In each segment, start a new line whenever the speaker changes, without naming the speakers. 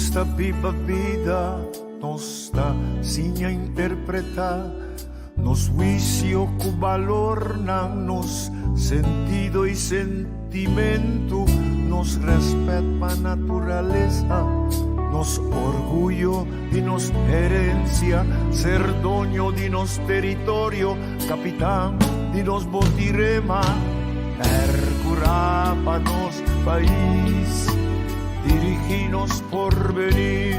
esta viva vida nos está sin a interpretar, nos juicio cu valor nan nos sentido y sentimento, nos respeto pa naturaleza, nos orgullo y nos herencia, ser dueño de nos territorio, capitán de nos botirema, percurar pa nos país, dirigirnos por venir,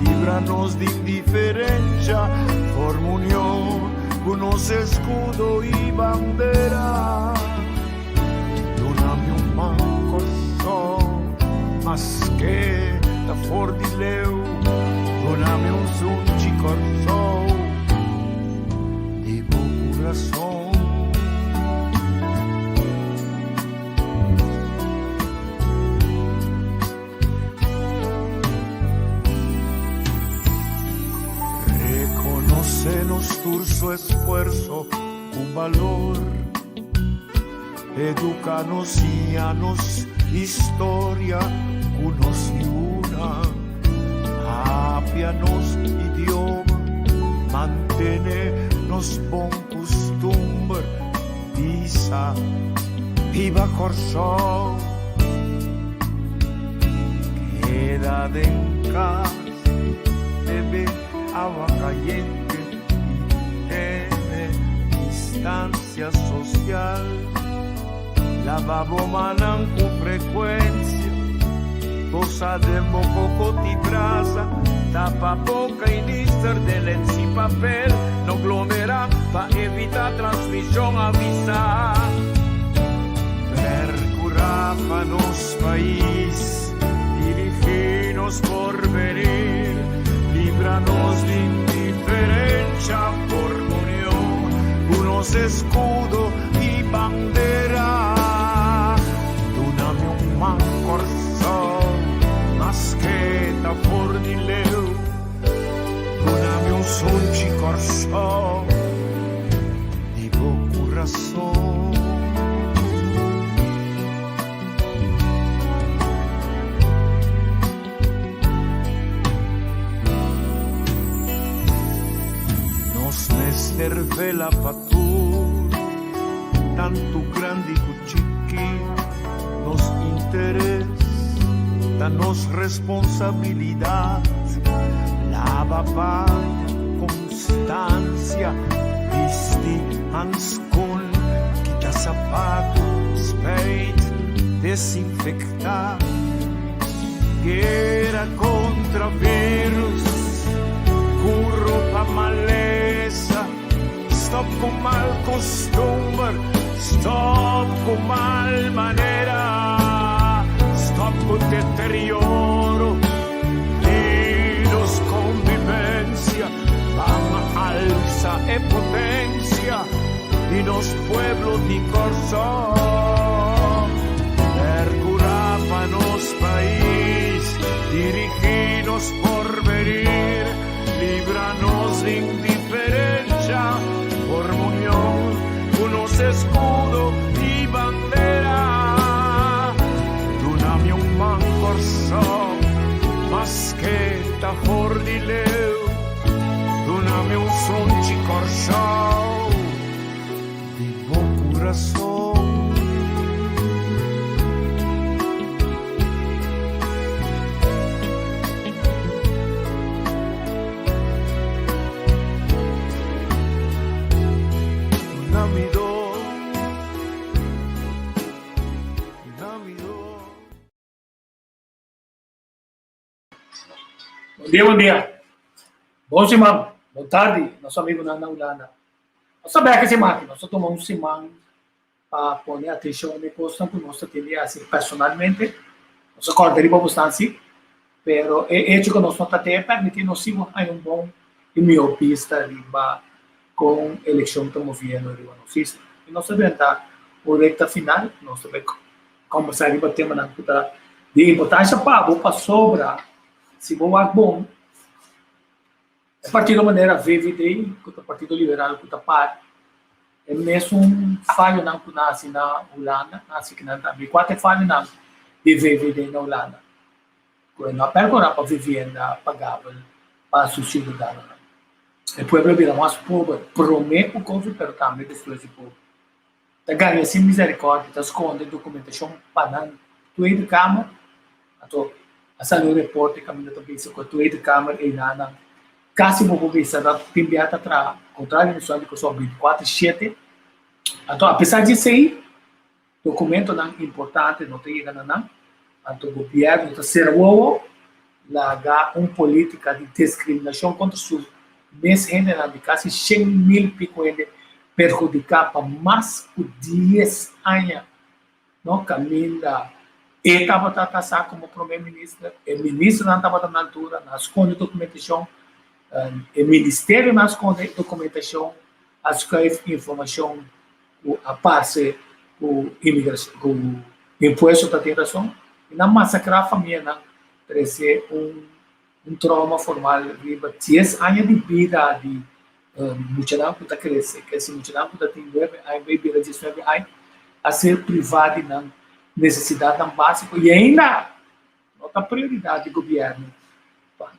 líbranos de indiferencia, forma unión, unos escudo y bandera. Doname un manco corazón, más que la fordileu, doname un sunchi corazón, de buen corazón. Nuestro esfuerzo con valor, educanos y anos historia, unos y una, apianos idioma, mantenernos bon costumbre, visa, viva corazón, queda en casa, bebe agua caliente, distancia social, lavabo manan con frecuencia, cosa de moco y brasa, tapa boca y lister de lens y papel, no aglomera para evitar transmisión avisar. Percurar para nos país, dirigirnos por venir, líbranos de indiferencia por unos escudo y bandera. Doname un man corazón, más que ta fornileu, doname un sonchi corazón, de buen corazón. Vela pa tu, tanto grande como chiqui, nos interés, danos responsabilidad, lava pa constancia, visti hands con, quita zapato, spade, desinfectar, guerra contra virus, curro pa maleza, stop con mal costumbre, stop con mal manera, stop con deterioro, unidos convivencia, van alza e potencia, y los pueblos de corazón, percurar pa nos país, dirigirnos por venir, líbranos de indiferencia, por unión, unos escudo y bandera. Doname un man corazón, más que ta fordileu, doname un sonchi corazón, de buen corazón.
Bom dia. Bom semana. Boa tarde, nosso amigo Nana Ulana. Nós sabemos que semana, nós tomamos semana para pôr atenção na coisa que nós temos assim personalmente. Nós acordamos bastante, mas é hecho que nós não temos permitido nós a bom e melhor pista com a eleição que estamos vendo de nosso sistema. E nós sabemos o reta final, nós sabemos conversar sobre o tema de importância para sobrar. Se vou a bom, o partido maneira VVD, o partido liberal, o par, é mesmo falho não que nasce na Holanda, nasce que não também quatro falho não de VVD na Holanda. não percorrer para vivenda pagável para seus cidadãos. O povo vira mais pobre, promete o Covid, mas também destrói o povo. Está ganhando sem misericórdia, está escondendo documentação para não tudo de Câmara, então, a saúde repórter caminha também com tudo de Câmara e nada. Caso o povo está timbiata para contrário de que só 24/7. Então, apesar disso aí, documento não importante, não tem nada. Então, o governo está servindo lá política de discriminação contra os mês gente de quase 100.000 pico gente perjudicar para mais de 10 anos. Não caminha. Ele estava taxado como primeiro-ministro, o ministro não estava na altura, não esconde documentação, o ministério não esconde documentação, escreve informação, a parte com imigração, com imposto da tentação, e não massacrar a família, não trazer um trauma formal, 10 anos de vida, de muitos que está crescendo, que se muitos que tem 9 anos, vai virar 19 anos, a ser privado e não necessidade não básica, e ainda outra prioridade do governo para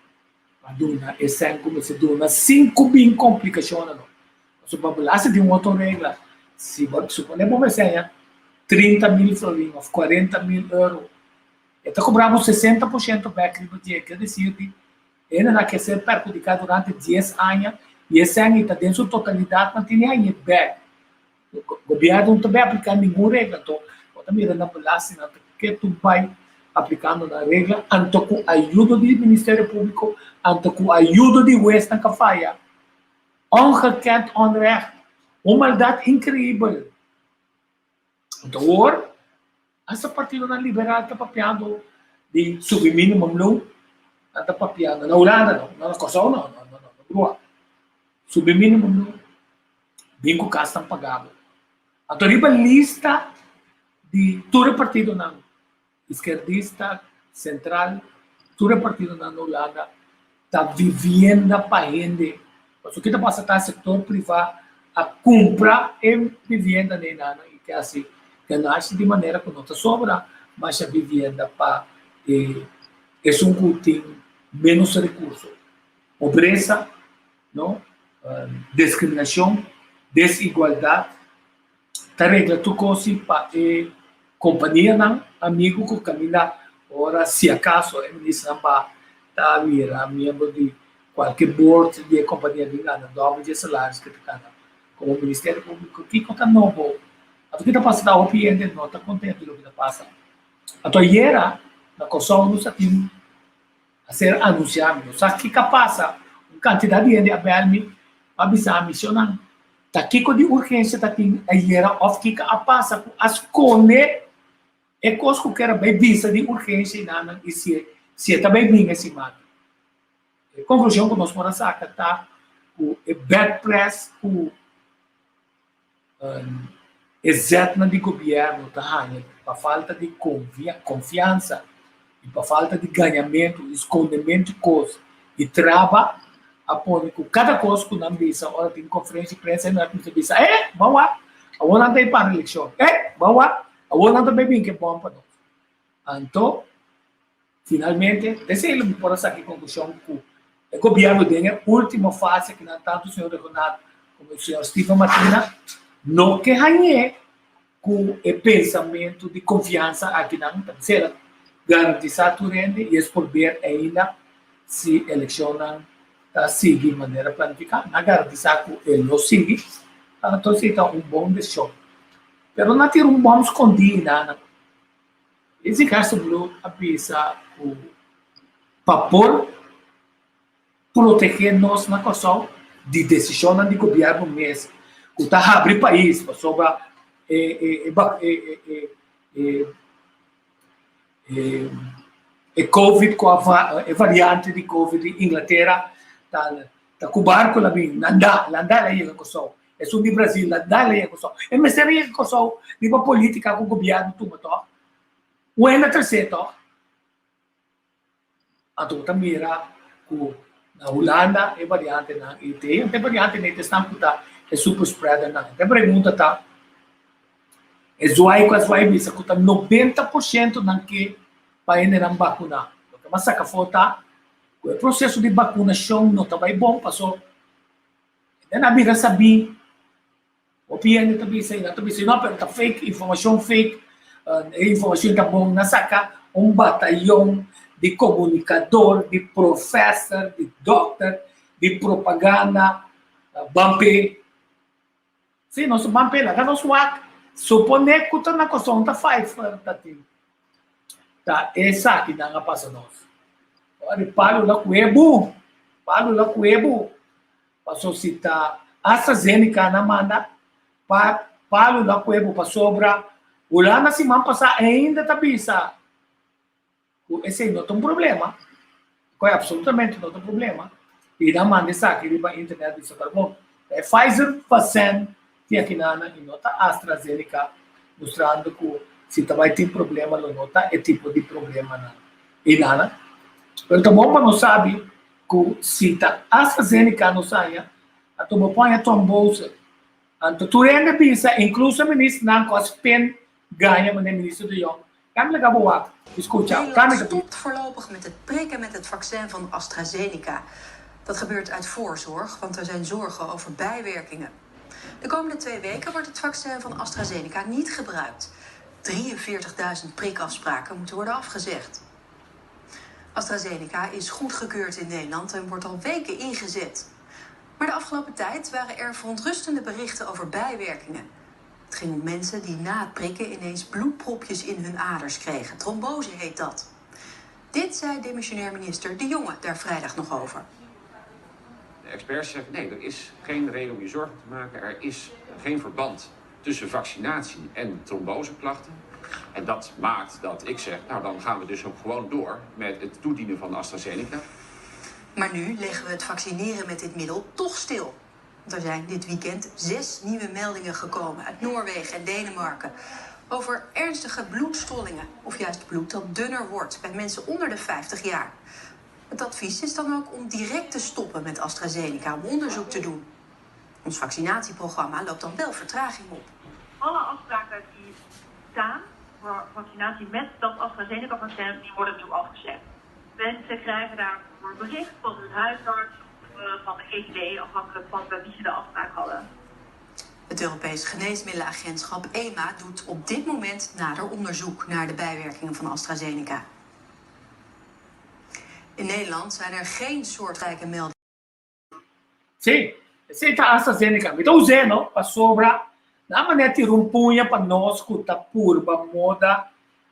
dar esse ano começa a dar 5 mil complicações. Se você de uma outra regra, se suponemos que você 30 mil florins, 40 mil euros, então cobramos 60% back do dia, quer dizer que ainda não quer ser perjudicado durante 10 anos, e esse ano está dentro da totalidade, não tem ainda back. O governo não está aplicando nenhuma regra, então também na balança que tu vai aplicando na regra, anto com a ajuda do Ministério Público, anto com a ajuda de West na Cafaya. Ongekend onrecht, uma maldade incrível. Então, agora, essa partida na liberal está papiando de submínimo não, está papiando na Holanda, não na Kosovo, não. Submínimo não, bem com o caso estão pagando. Então, riba lista de todo partido não, esquerdista, central, todo partido na Holanda está vivendo para gente. O que está passando no setor privado a comprar vivenda nem nada e que assim ganhar de maneira que não está sobra, mas a vivenda para é um que tem menos recursos, pobreza, não, discriminação, desigualdade, tá regla tu coisa para companhia não, amigo que caminha, ora se acaso é ministro não tá vira membro de qualquer board de companhia de nada, dobro de salários que tá como Ministério Público que conta novo, a tu que tá passando a opinião não tá contente do que tá passando, a tua era na Kosovo não sabe a ser anunciado, só que passa uma quantidade de gente aberme avisar a missão não, tá aqui com de urgência tá tem a era of que passa as cone é coisa que era bem vista de urgência e nada e se também vinha esse mato. A conclusão que nós podemos sacar tá o bad press o exército de governo tá para falta de confiança e para falta de ganhamento, escondimento de coisas e trava a pôr com cada coisa que não visa, hora tem conferência de imprensa e não visa, vamos lá, a outra não tem para a eleição, vamos lá, a outra não tem bem que é bom para nós. Então, finalmente, desse ele pode sair conclusão que o governo tem a última fase que não tanto o senhor Renato como o senhor Stephen Martina não que ganhe com o pensamento de confiança aqui na terceira garantizar o rende e por ver ainda se eleição sigue de maneira planificada, não garantizar que ele não sigue, então seria um bom decisão. Mas não ter um bom escondido, nada. Esse caso blue avisa o papel proteger nós na Kosovo de decisão do governo mesmo. Que está abrindo o país sobre a Covid, com a variante de Covid de Inglaterra, está com o barco lá bem, landar aí na Kosovo. É sul do Brasil, landar aí na Kosovo. É miséria na Kosovo, de uma política com o governo, tudo, o ainda terceiro, a toda mira na Holanda é variante na IT, tem variante na testam que é super spreader na. Tem pergunta tá, é zoai com as vai bisa que 90% não que para ainda não vacinar. mas sa kafota, o processo de vacunação não está bem bom, passou. Então, nabira sabi, opinião tabi sa não, pero tá fake, informação fake, informação tá bom, nasaka batalhão de comunicador, de professor, de doctor, de propaganda, bampe. Sim, nós bampe lá, nós wak. Supone que tá na questão da Pfizer, tá, essa aqui não passa nós. Olha, palo lá cuebo, passou se tá AstraZeneca na manda, palo lá cuebo para sobra, o lá na semana passada ainda tá bisa. Esse não tem um problema, é absolutamente não tem problema. E na manda essa aqui, na internet, isso tá bom. É Pfizer fazendo que aqui na nota AstraZeneca, mostrando que se vai ter problema, não nota é tipo de problema na inana. Mas também não sabe que se a AstraZeneca não saia, a tua põe a tua bolsa. Então, tu ainda pensa, incluso o ministro não consegue ganhar, mas o ministro de Jong. Kami nagabuwak. Escucha,
Nederland stopt voorlopig met het prikken met het vaccin van AstraZeneca. Dat gebeurt uit voorzorg, want er zijn zorgen over bijwerkingen. De komende 2 weken wordt het vaccin van AstraZeneca niet gebruikt. 43.000 prikafspraken moeten worden afgezegd. AstraZeneca is goedgekeurd in Nederland en wordt al weken ingezet. Maar de afgelopen tijd waren er verontrustende berichten over bijwerkingen. Het ging om mensen die na het prikken ineens bloedpropjes in hun aders kregen. Trombose heet dat. Dit zei demissionair minister De Jonge daar vrijdag nog over.
De experts zeggen nee, er is geen reden om je zorgen te maken. Er is geen verband tussen vaccinatie en tromboseklachten. En dat maakt dat ik zeg, nou dan gaan we dus ook gewoon door met het toedienen van AstraZeneca.
Maar nu leggen we het vaccineren met dit middel toch stil. Want er zijn dit weekend 6 nieuwe meldingen gekomen uit Noorwegen en Denemarken. Over ernstige bloedstollingen of juist bloed dat dunner wordt bij mensen onder de 50 jaar. Het advies is dan ook om direct te stoppen met AstraZeneca om onderzoek te doen. Ons vaccinatieprogramma loopt dan wel vertraging op.
Alle afspraken die staan voor vaccinatie met dat AstraZeneca-vaccin, die worden nu afgezegd. Mensen krijgen daarvoor bericht van hun huisarts of van de GGD, afhankelijk van bij wie ze de afspraak hadden.
Het Europees Geneesmiddelenagentschap EMA doet op dit moment nader onderzoek naar de bijwerkingen van AstraZeneca. In Nederland zijn er geen soortgelijke meldingen.
Sim, esse tá AstraZeneca. Então, usando para sobra, na maneira de rumpunha para nós que tá purba moda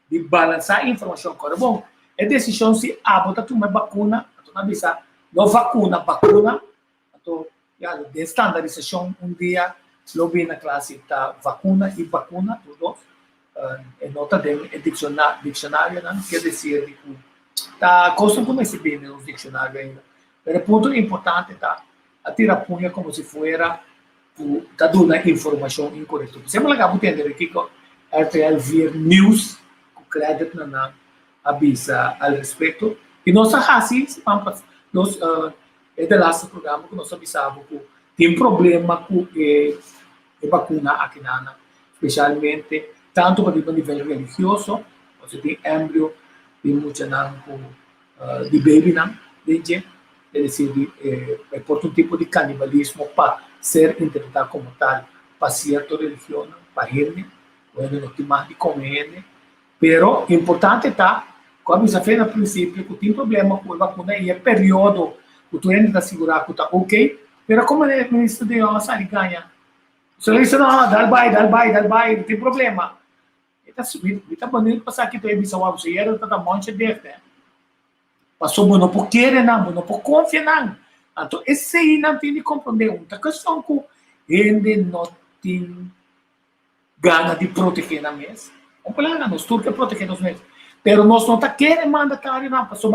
de balançar informação. Agora, bom, é decisão se abota tu uma vacuna, tu não avisa, não vacuna, então, de standardização dia, lobby na classe tá vacuna e vacuna, tudo. É nota de dicionário, não quer dizer que tá coisa como esse bem nos dicionários ainda. Mas o ponto importante tá a tirar punha como se fuera tá dando informação incorreta. Você me acaba entender aqui que RTL Vir News com crédito na avisa al respeito e nós assim nós é do nosso programa que nós avisamos que tem problema com a vacuna aqui na especialmente tanto para o nível religioso, você tem embryo de muita de baby não, de é decir, por um tipo de canibalismo para ser interpretado como tal, para certa religião, para ele, bueno, não tem mais de comer, pero importante está, como já fez no princípio, que tem problema com a vacuna e é período que tu ainda está segurado que está ok, pero como o ministro de Deus ele ganha, se ele diz, não, dá vai, não tem problema. Ele está subindo, ele está bonito passar aqui, tu é bisauá, você era, está um monte de né? Passou não por querer não por confiar não. Então esse aí não tem de compreender outra questão que ele não tem gana de proteger na mesa. Vamos falar nós turcos proteger nós mesmos. Pero nós não tá querendo mandatário não, passou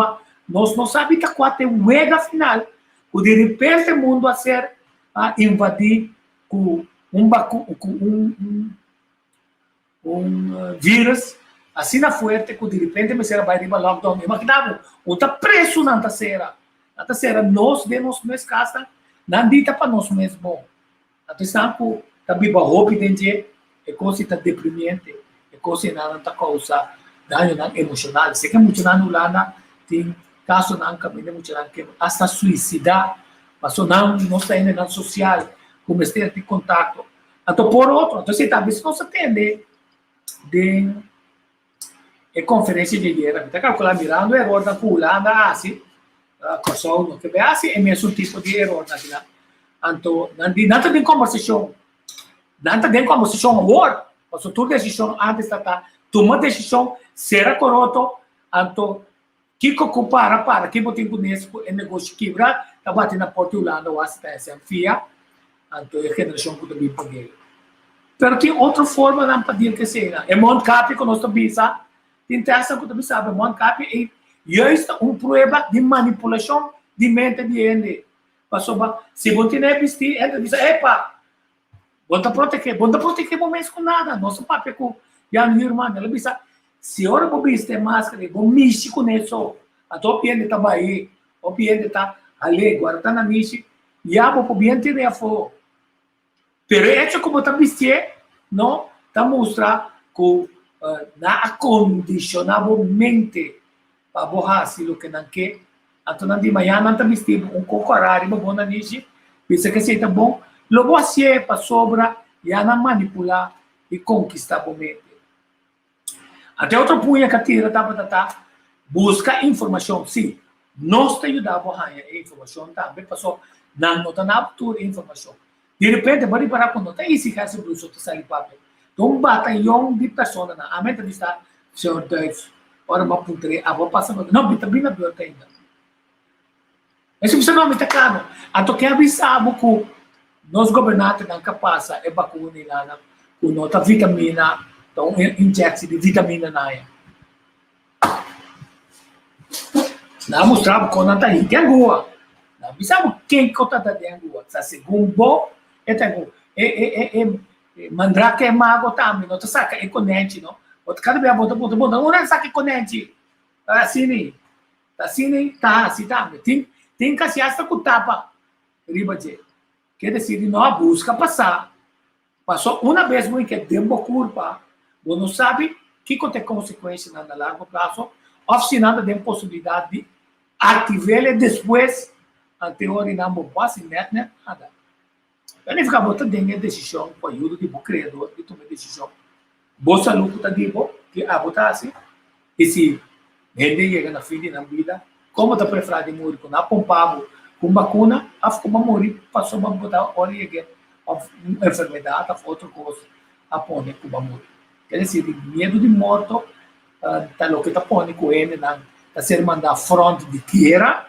nós não sabe que qual é o mega final, o de repente o mundo a ser invadir com um vírus assim na forte que de repente me será vai riba lockdown. Imaginava, tá preso na terceira. Na terceira, nós de nós mesmos casa, não dita para nós mesmos bom. Atenção que tá biba roupa dentro, é coisa tá deprimente, é coisa não tá causa dano emocional. Sei que emocional lá tem caso não caminho muito que hasta suicidar, mas não está indo na social, como este de contato. Então, por outro, então, se talvez não se atende de conferência de guerra, está calculando, mirando erro da pulando, assim, coisa não que vê assim, é mesmo tipo de erro na vida. Então, não tem conversação, não tem conversação agora, mas tu decisão antes da toma decisão, será correto, então, que compara para que botem com esse negócio quebra, tá batendo na porta Holanda, o assistência fia, então a geração que também paguei. Pero tem outra forma de pedir que seja. É Moncap que nós também sabe, tem testa que também sabe, Moncap é juist prova de manipulação de mente de gente. Passou, se você não é vestir, ele diz, epa, bota proteger o mês com nada, nosso papel com a minha irmã, ela diz, se ora vou vestir máscara, vou mexer com isso, a tua piende está aí, o piende está ali, agora está na miche, e a vou bem ter a fogo. Pero hecho como está vestir, não, está mostrar que na acondicionava mente para borrar se o que não quer. Então, não de manhã, não está vestido um cocorari, uma boa niche, pensa que seja bom, logo assim, para sobra, e não manipular e conquistar a mente. Até outro punha que tira, busca informação, sim. Nós te ajudamos a ganhar informação também, passou, não está na abertura informação. De repente, vai parar com nota, e se caso do outro sai papel. Então, batalhão de pessoas, a mente está, senhor Deus, ora, uma puntre, a vou passar, não, está bem na pior ainda. Mas se você não está claro, então que avisamos que nós governantes não capazes de vacinar com nota vitamina, então injeção de vitamina na área. Não mostrava que não está aí, tem agua. Não avisamos quem que está dentro agua. Se segundo bom, mandrake é mago também, não saca é conente, não. Cada vez bota, não saca é conente. Assim, tá assim também. Tem que se achar com tapa, quer dizer, não busca passar. Passou uma vez muito que tempo culpa, você não sabe que tem consequência a largo prazo, oficina tem possibilidade de ativar ele depois, a teoria não passa, nada. Ele fica botando dentro decisão, com a ajuda de criador, de tomar decisão. Boa saúde está de boa, que a botar assim, e se ele chega na fim da vida, como está preparado de morrer com a pompava, com vacuna, a como morrer, passou a botar hora e a enfermidade, a outra coisa, a pôr com a morrer. Quer dizer, medo de morto, está o que está pondo com ele, está sendo mandado frente de terra,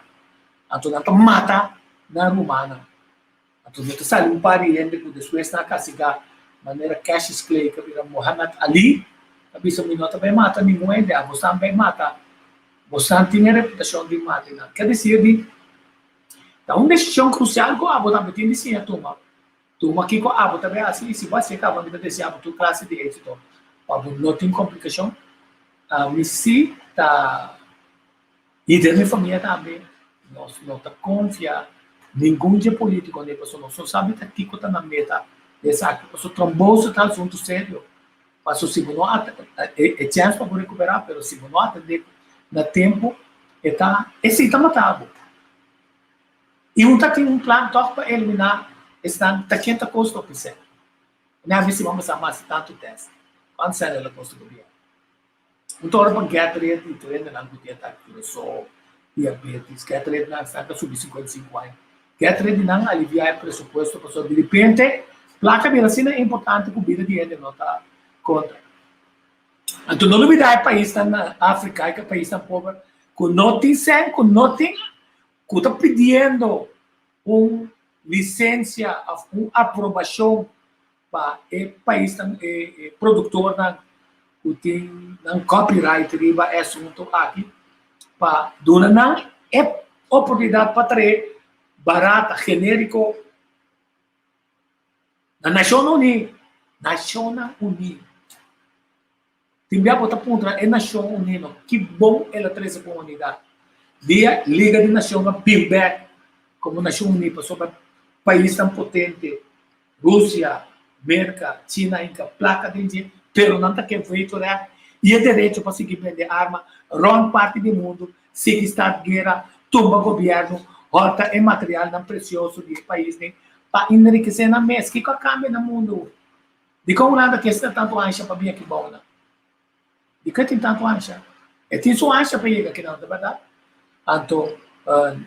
então está mata na romana. Então está saindo um pariente que depois está castigar de maneira Cassius Clay, que vira Muhammad Ali, a bisa minota vai matar ninguém ainda, você também mata. Você não tem reputação de matar. Quer dizer, é uma decisão crucial que a avó também tem de se tomar. Toma aqui com a avó também assim, se você acaba de desejar a tua classe de êxito, não tem complicação, mas se está e da minha família também, nós não está confiar nenhum dia político, né, pessoal, não só sabe que está na meta, exato, pessoal, trombose está assunto sério, mas se não é chance para recuperar, mas se não atender no tempo, está matado. E tem um plano para eliminar esta quinta custo que se. Não é se vamos amar tanto teste. Quanto será ela custo do dia? Então, para Gatorade, e treino na guteta, só diabetes, Gatorade na saca subir 55 anos. Gatorade não aliviar o pressuposto, pessoal, de repente, placa de vacina é importante para a vida de gente, não está contra. Então, não olvidar o país na África, que é o país tão pobre, que não tem sangue, que não tem, que está pedindo uma licença, uma aprovação para o país produtor que tem um copyright riba é assunto aqui, para donar é oportunidade para trazer barata, genérico, na Nação Unida. Também botar ponto é Nação Unida. Que bom ela traz a comunidade. Dia Liga de Nações feedback como Nação Unida sobre país tão potente, Rússia, América, China, Inca, placa de gente, pero não está que feito né? E é direito para seguir vender arma, run parte do mundo, sigue está guerra, tumba governo, horta é material não precioso do país, né? Para enriquecer na mesa, que cambia no mundo. De como nada que está tanto ancha para vir aqui bom, né? De que tem tanto ancha? E tem sua ancha para ir aqui, não, é verdade? Então,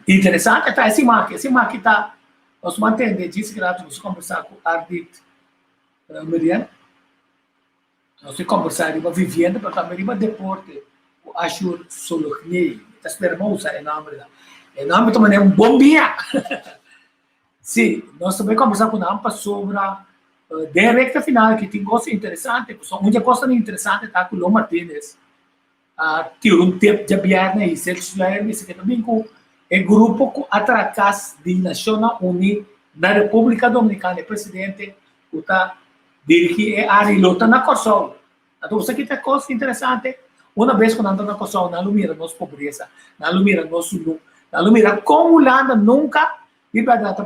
interessante é esse marca está, nós mantendo, disse que nós conversar com a Ardit Merian, nós conversar com a Vivienda, para também com deporte, o Ashur Solochni, está esperando usar o nome dela. O nome também é bom dia. Sim, nós também conversar com ela sobre a recta final, que tem coisa interessante, uma coisa interessante está com o Lô Martínez. Tirou tempo de abiar e se que também com o grupo atrás de Nações Unidas da República Dominicana, o presidente está dirigindo a Arilota na Kosovo. Então, você que tem coisa interessante, uma vez que nós estamos na Kosovo, não mira nossa pobreza, não mira nosso luto, não mira como Holanda nunca liberdade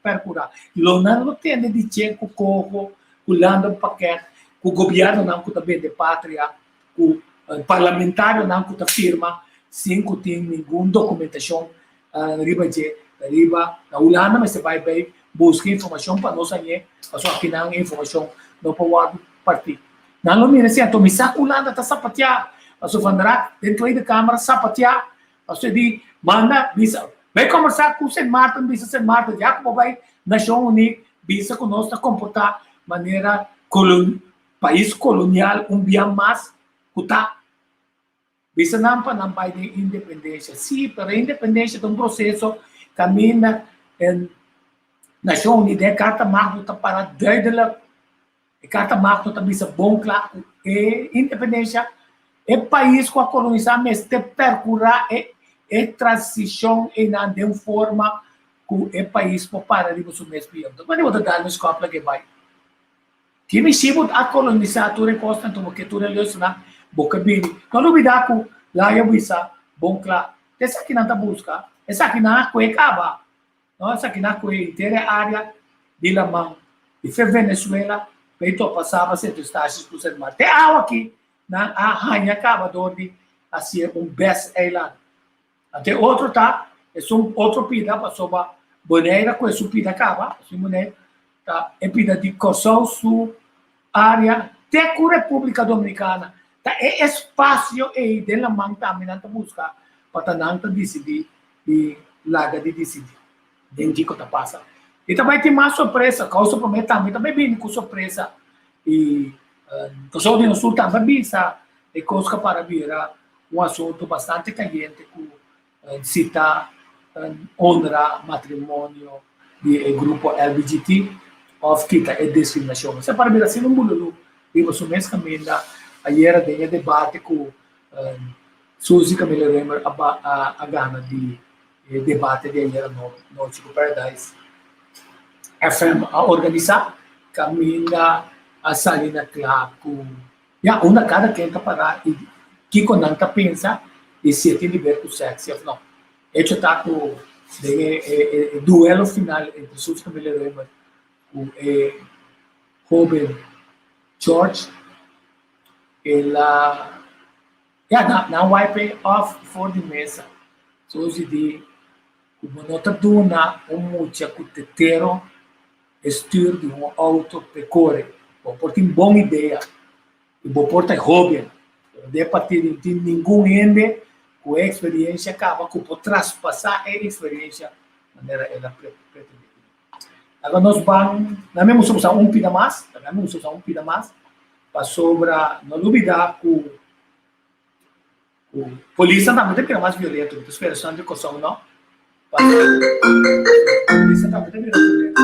percurar. Holanda não tem de cheio com o corpo, Holanda paquete, com o governo não também de pátria, com parlamentário não que firma sem que tenha nenhuma documentação riba na Holanda, mas você vai bem buscar informação para nós aí, só aqui não informação não pode partir. Não mira assim, então me saca Holanda está sapatear, você vai dentro da câmara sapatear, você diz manda bisa, vai conversar com o Saint Martin, bisa Saint Martin, já como vai Nação Unida, bisa que nós está comportar maneira país colonial dia mais kuta. Bisa nampa ng pai de independência. Sim, para a independência de um processo caminha em Nação Unida, a Carta Magna está para duidelijk. A Carta Magna está bisa bom claro. E independência é país com a colonização, mas te percurar é transição e não de uma forma que o país pode parar de você mesmo. Então, quando eu vou dar uma escola que vai. Que me chama a colonizatura e costa, então, que tu relógio na boca bini. Não olvidar que lá eu bisa bom claro. Essa aqui não está busca, essa aqui não é acaba. Não, essa aqui não é inteira área de la mão. E foi Venezuela, peito passava sempre os taxas por ser mar. Tem água aqui, na a rainha acaba de assim best island. Até outro tá, é outro pida para sobre boneira com esse pida acaba, assim boneira. Tá, é pida de Kosovo, sul, área, até com a República Dominicana. Tá, é espaço aí de la mão também não buscar para não decidir e larga de decidir. Dentro que tá passa. E também tem mais surpresa, causa promete também vem com surpresa e Kosovo do Sul também bisa e coisa para vir um assunto bastante caliente com cita honra matrimônio de grupo LGBT of kita é discriminação. Você para vir assim no mundo e você mesmo caminha ayer tinha debate com Suzy Camila Remer a gana de debate de ayer no Chico Paradise FM a organizar caminha a salina claro ya uma cada quem tá parar e que quando não tá pensa e se tem liberto sexo não hecho tá com duelo final entre Suzy Camila Remer o Robin George ela na wipe off for the mesa Suzy de como nota duna mucha cutetero styr de auto pecore ou por tem boa ideia e vou portar Robin de partir de nenhum ende com experiência acaba com por traspassar a experiência maneira ela pretende. Agora nós vamos, na mesma usar um pida mais, para sobra, não duvidar que o polícia também tem mais violento, então espera de coção não. A polícia também tem violento.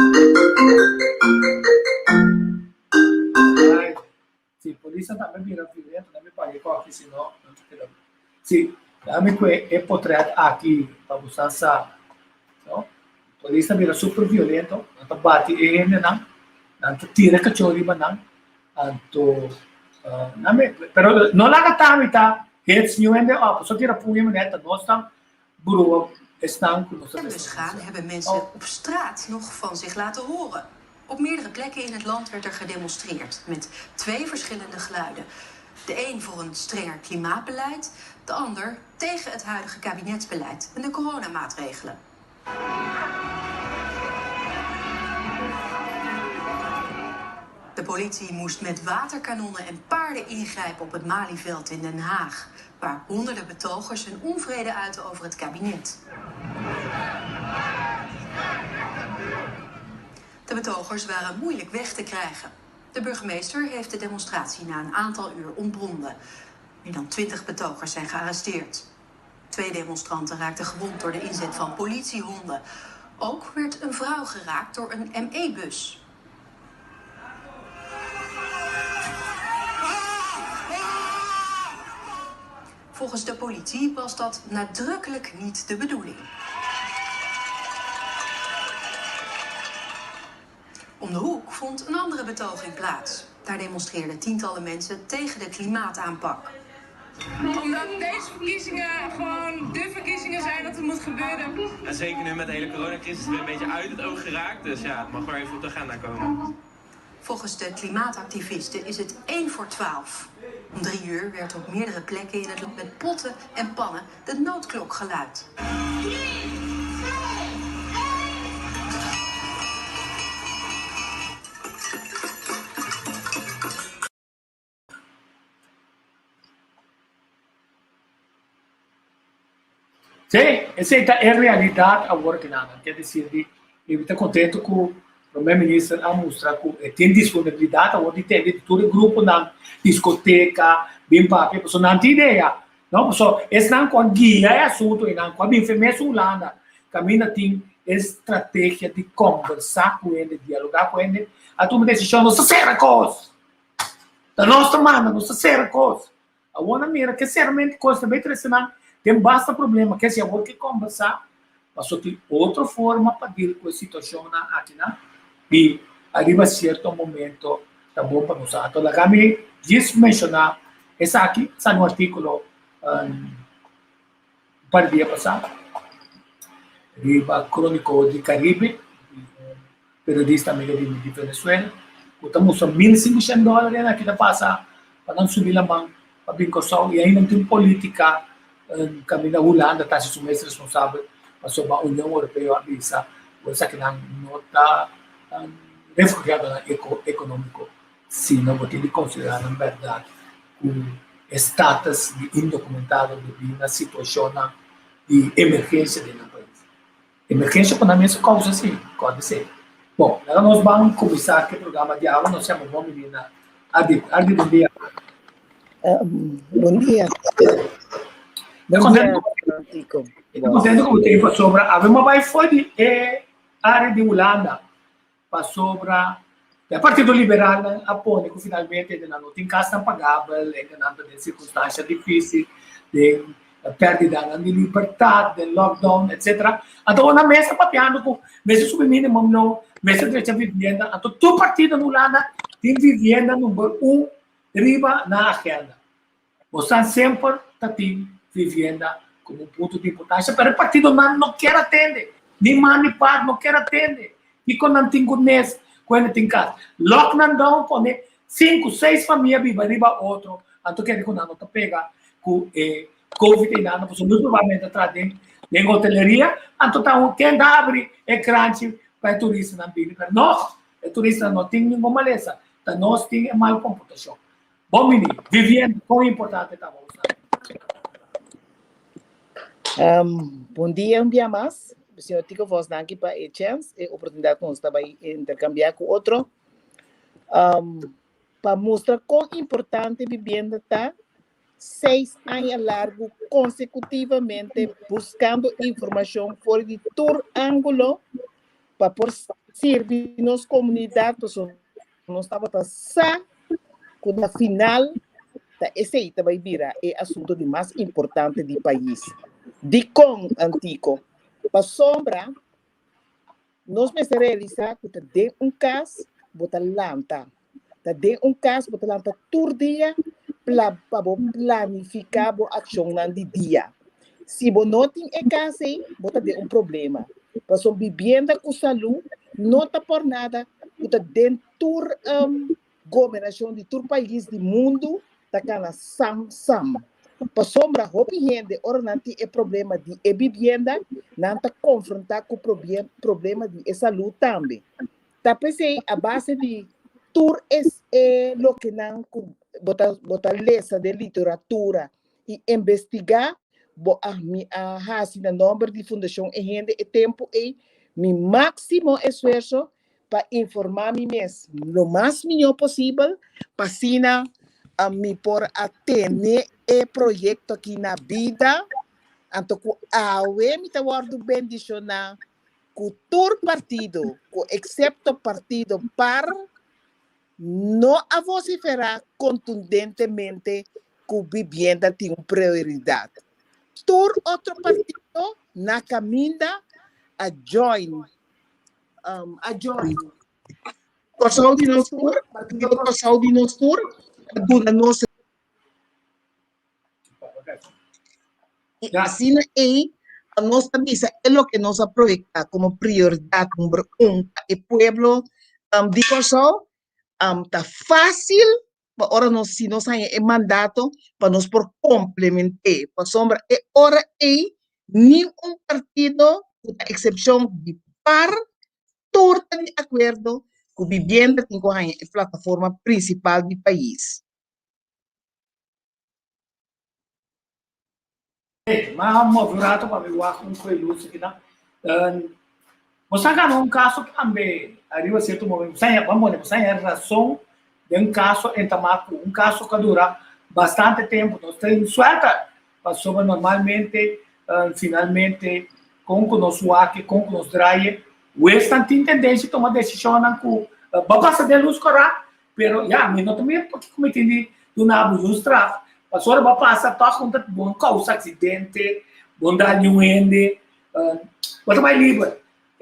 Sim, polícia também vira violento, não me parece que senão não te quero. Sim, também que é portrait aqui para você saber, não? Polícia vira super violento, não bate ele não tira cachorro não, então pero não lá que tá hits new ende op, só tira punho neta, nós estamos bureau estão com nós.
Dus gaan hebben mensen op straat nog van zich laten horen. Op meerdere plekken in het land werd er gedemonstreerd met 2 verschillende geluiden. De een voor een strenger klimaatbeleid, de ander tegen het huidige kabinetsbeleid en de coronamaatregelen. De politie moest met waterkanonnen en paarden ingrijpen op het Malieveld in Den Haag, waar honderden betogers hun onvrede uiten over het kabinet. De betogers waren moeilijk weg te krijgen. De burgemeester heeft de demonstratie na een aantal uur ontbonden. Meer dan 20 betogers zijn gearresteerd. 2 demonstranten raakten gewond door de inzet van politiehonden. Ook werd een vrouw geraakt door een ME-bus. Volgens de politie was dat nadrukkelijk niet de bedoeling. Om de hoek vond een andere betoging plaats. Daar demonstreerden tientallen mensen tegen de klimaataanpak.
Omdat deze verkiezingen gewoon de verkiezingen zijn dat het moet gebeuren.
En zeker nu met de hele coronacrisis weer een beetje uit het oog geraakt. Dus ja, het mag wel even op de agenda komen.
Volgens de klimaatactivisten is het 1 voor 12. Om 3 uur werd op meerdere plekken in het land met potten en pannen de noodklok geluid.
Sí, esa es realidad agora que nada. Quer dizer, eu estou contente com o primeiro-ministro a mostrar que tem disponibilidade agora de ter todo o grupo na discoteca, bem para a pessoa não tem ideia. Não, pessoal, esse não com guia é assunto e não com a bem feminista Holanda. Caminha tem estratégia de conversar com ele, dialogar com ele. A turma decisión não se será coisa. Da nossa mano não se será coisa. A outra mira que seriamente coisa bem interessante. Tem bastante problema, que se agora que conversar, mas só tem outra forma para deal com a situação aqui, né? E arriba certo momento, tá bom para nós. Então, a Gami diz mencionar, essa aqui, está no artigo para o dia passado, arriba crônico de Caribe, periodista amigo de Venezuela, estamos a $1.500 aqui da passa, para não subir a mão, para vir com o sol, e ainda tem política. Kami na Holanda, tayo si sumestre responsável, mas sobre a União Europeia avisa, essa que não está refugiado econômico, se não pode considerar, na verdade, o status de indocumentado de uma situação de emergência dentro do país. Emergência, para mim, é causa assim, pode ser. Bom, agora nós vamos começar aqui o programa de aula, nós chamamos uma menina, Ardi, bom dia.
Bom dia.
Estou contente com o tempo sobre a uma foi de área de Holanda para sobre a Partido Liberal apoia que finalmente não tem casa impagável, ainda não tem circunstâncias difíceis, de perda de liberdade, de lockdown, etc. Então, na mesa papiando com mesa submínimo, não, mesa de vivenda, então, todo partido na Holanda tem vivenda número 1 riba na agenda. Você sempre tem vivenda como um ponto de importância, mas o partido não quer atender, nem mãe nem pai não quer atender. E quando não tem conhece, quando tem casa, lockdown põe 5, 6 famílias vivas, riba outro, então quer dizer que não pega com Covid e nada, porque muito provavelmente atrás de hoteleria, então quem abre é crunch para turista na Bíblia, mas nós, turista não tem nenhuma maleza, então nós temos mal computação. Bom menino, vivenda, quão importante está você?
Bom dia, um dia mais. O senhor Tico Vos aqui para a chance e a oportunidade que nós estamos intercambiar com outro para mostrar quão importante a vivenda está 6 anos largo consecutivamente buscando informação fora de todo ângulo para por servir nos comunidades nós estamos só quando a final esse aí vai virar é assunto de mais importante do país. De com antigo para sombra nós vamos realizar que tem caso bota lanta tem caso bota lanta todo dia para planificar a ação no dia. Se você não tem caso aí bota ter problema para sua vivenda com saúde não está por nada bota dentro governação de todo país do mundo takana sam. Pa sombra hopi gente, ora nanti é problema de vivienda, nanta confrontar com problema de saúde também. Tá pensei a base de tour é lo que não botar lesa de literatura e investigar a número de fundação e gente e tempo e mi máximo esforço para informar me mesmo lo mais melhor possível para sina a mim por atender e projeto aqui na vida anto ku awe mi ta wardu bendición na cultura partido ku excepto partido par não a vociferar contundentemente que a vivienda tem uma prioridade. Todo outro partido na caminha a join.
O Saudi nos tour, partido o Saudi nos tour, duna nos. E assim aí, a nossa visa é o que nos aproveita como prioridade número 1 e pueblo de Kosovo. Tá fácil para nós se nós temos mandato para nós por complementar para sombra e ora nenhum partido com a exceção de par todo de acordo com vivienda tem com a plataforma principal do país.
Mas movimento para ver o com coelho aqui na você ganhou caso também arriba certo momento você é razão de caso em Tamaco caso que dura bastante tempo nós temos suerte passou normalmente finalmente com o nosso aqui com o nosso drive o esta tem tendência a tomar decisão com babasa de luz corá pero já me não também porque como entendi do nabo dos traf passou a babasa tá com bom causa acidente bom dano ende quanto mais livre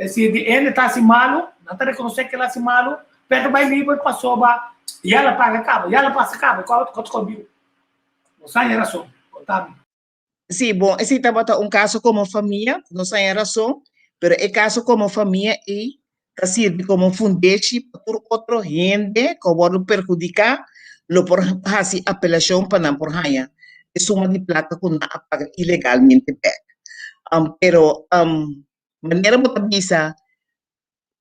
se ele está assim malo, não está reconhecendo que ele está malo, perto vai livre, passou, e ela paga cabo, e ela passa cabo, quanto comigo? Não sai razão, contame.
Sim, bom, esse estava caso como família, não sai razão, mas é caso como família e serve como fundete para outro gente que pode perjudicar, lo por fazer apelação para não por ganhar. É suma de plata que não paga ilegalmente back. Pero maneira bota bisa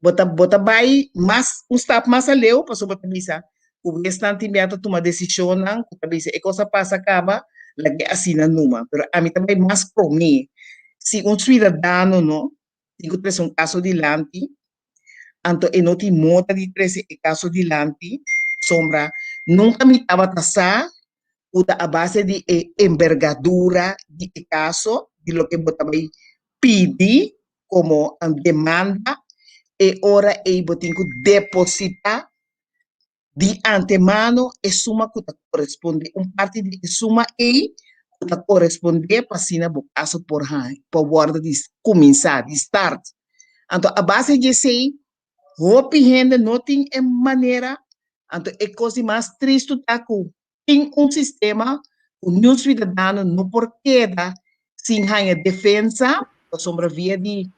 bota vai mas step mais aleu passou bota bisa o restante imediato toma decisão não bota bisa e coisa passa acaba lagi assina numa pero a mim também mais pro mim se cidadano não tem que ter caso de lante anto e não tem monta de treze caso de lante sombra nunca me estava taxar a base de envergadura de caso de lo que bota vai pedir como demanda e ora tem que depositar de antemano e suma que corresponde parte de suma que corresponde para sina o caso por guarda de começar de start então a base de sei hope gente não tem maneira então é coisa mais triste tá com tem sistema o nenhum cidadão não por queda sem a defesa a sombra via de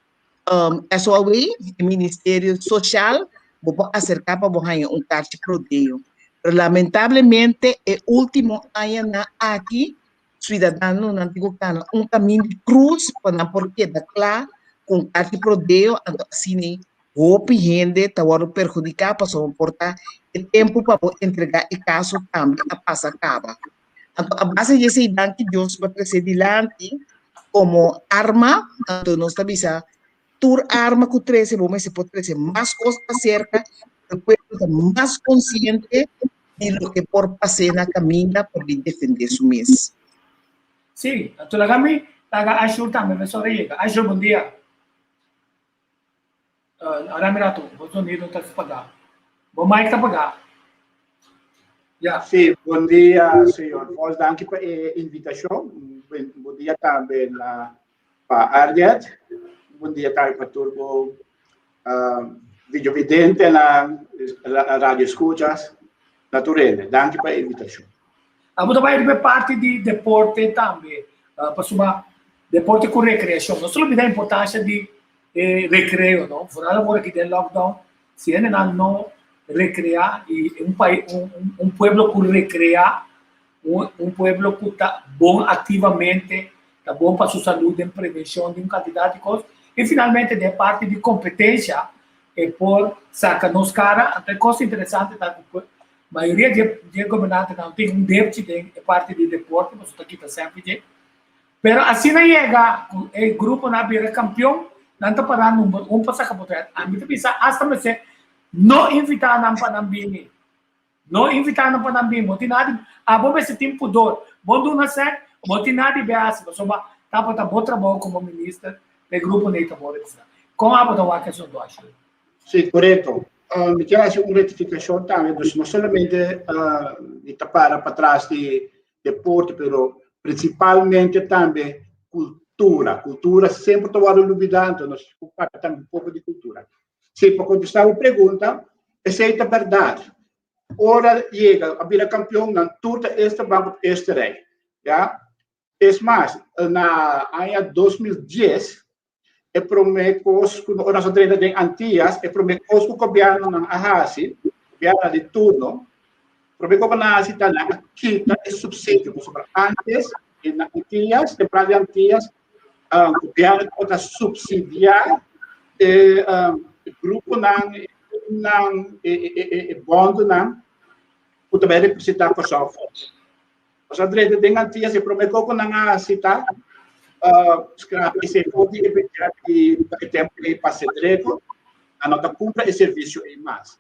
SOA, o Ministério Social, vou acercar para ganhar carte prodeio. Lamentavelmente, o último ano aqui, cidadão não tem caminho de cruz para não porque da claro com carte prodeio, assim, o gente está perjudicar para suportar o tempo para entregar o caso também a passa acaba. A base desse idade que Deus vai trazer adiante como arma, então nós sabemos tur arma com 13, vamos se pode trazer mais coisas cerca, mais consciente de lo que por passar na caminha para defender su mês.
Sim, então kami taga Ashur também, mas só aí, Ashur bom dia. Aramirato, você não está se pagar. Bom Mike está pagar.
Yeah. Sim, bom dia, senhor. Nós danke para a invitação. Bom dia também para Arjet. Bom dia também para Turbo Video Vidente na Rádio Escuchas. Naturalmente, danke para a invitação.
Vamos também ver parte de deporte também. Para suma deporte com recreação. Não só me dá a importância de recreio, não? Fora agora que tem lockdown, se ainda não recrear e um pueblo que recrear pueblo que está bom ativamente, está bom para sua saúde, em prevenção de quantidade de coisas. E, finalmente, de parte de competência, por sacar nos cara, até coisa interessante, a maioria de governantes não tem débito de parte de deporte, mas está aqui sempre. Pero assim não chega, o grupo na beira campeão, não está parando para sacar potente. A mim pensa, hasta me se não invitar não para bini, não invitar não para bini, motinado, bom esse tempo dor, bom do nascer, motinado beas, mas só tá para bom trabalho como ministro do grupo neita bora. Com a botar uma questão do acho.
Sim, correto. Me quero fazer uma retificação também, não somente de tapar para trás de deporte, mas principalmente também cultura. Cultura sempre está olvidando, nós também um pouco de cultura. Sim, para contestar a pergunta, essa é a verdade. Ora chega a vir campeão na toda esta banco este rei, já. É mais, na ano 2010 é prometido que nós temos em Antillas, é prometido que o governo na Ahasi, governo de turno, prometido que na cidade na quita é subsídio, porque antes na Antillas, temporada de Antillas, o governo pode subsidiar o grupo na bond na o também representar com sua força. Os atletas de Antillas se prometido que na cidade esse pode evitar que tempo que passe direito, a nota cumpra e serviço é mais.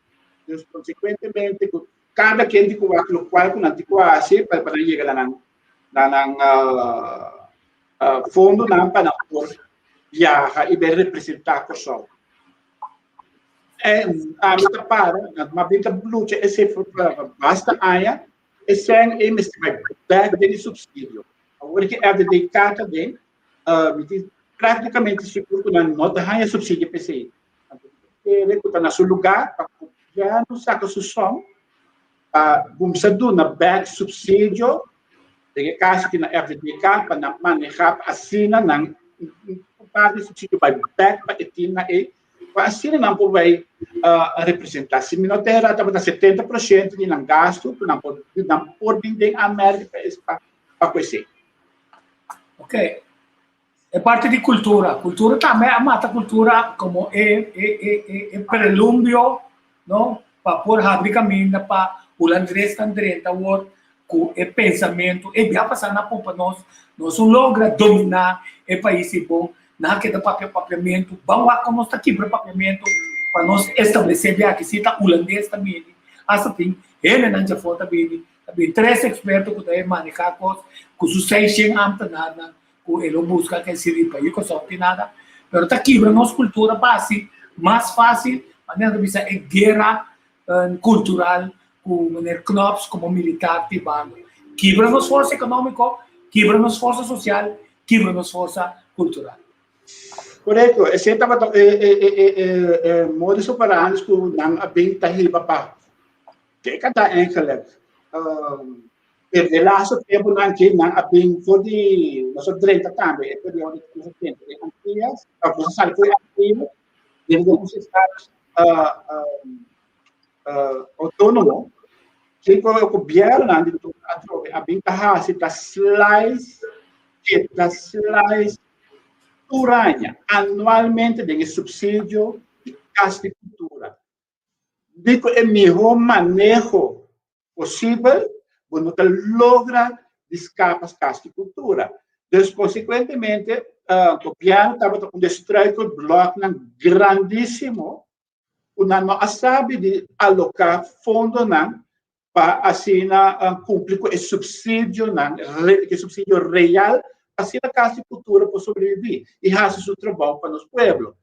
Então, consequentemente, cada quem de aquilo qual que não te quase para chegar na fundo não para por viajar e ver representar com só. A minha para, uma brinca luta esse basta aia e sem investimento de subsídio. Agora que é dedicada de praticamente seguro que não tem subsídio PCI. Ele está no seu lugar para já não saca o som, vamos do na back subsídio, de caso que na FDK para manejar assina na parte subsídio vai back para etina e assina não vai representar. Se não tem rata para 70% de não gasto, não pode vir a América para conhecer.
Ok. É parte de cultura. Cultura também é uma cultura como prelúdio, não? Para pôr abrir caminho para o Andrés Tandreta, o pensamento, e já passar na pompa nós não logra dominar o país bom, na que do papiamento, vamos lá como está aqui para o papiamento, para nós estabelecer bem que se está holandês também, assim, ele não já foi também 3 expertos que devem manejar coisas, com sucesso em nada, com ele busca que se ripa e com só nada, mas está aqui para nossa cultura base, mais fácil, maneira de pensar é guerra cultural, com maneira knops como militar tibano, quebra nos força econômico, quebra nos força social, quebra nos força cultural.
Correto, esse estava modus operandi que não bem tahiba para que cada enkele laatste tempo não que não bem foi de nós direita também é de onde nós temos Antillas a você sabe foi ativo desde os estados autônomo que foi o governo de a bem tahasi das slice Uranha, anualmente tem subsídio de casticultura. Digo, é o melhor manejo possível, quando logra escapar da casticultura. Então, consequentemente, o governo estava um destruidor bloco grandíssimo, não sabe de alocar fundo para assim cumprir com o subsídio real assim a casticultura para sobreviver e fazer seu trabalho para os pueblos.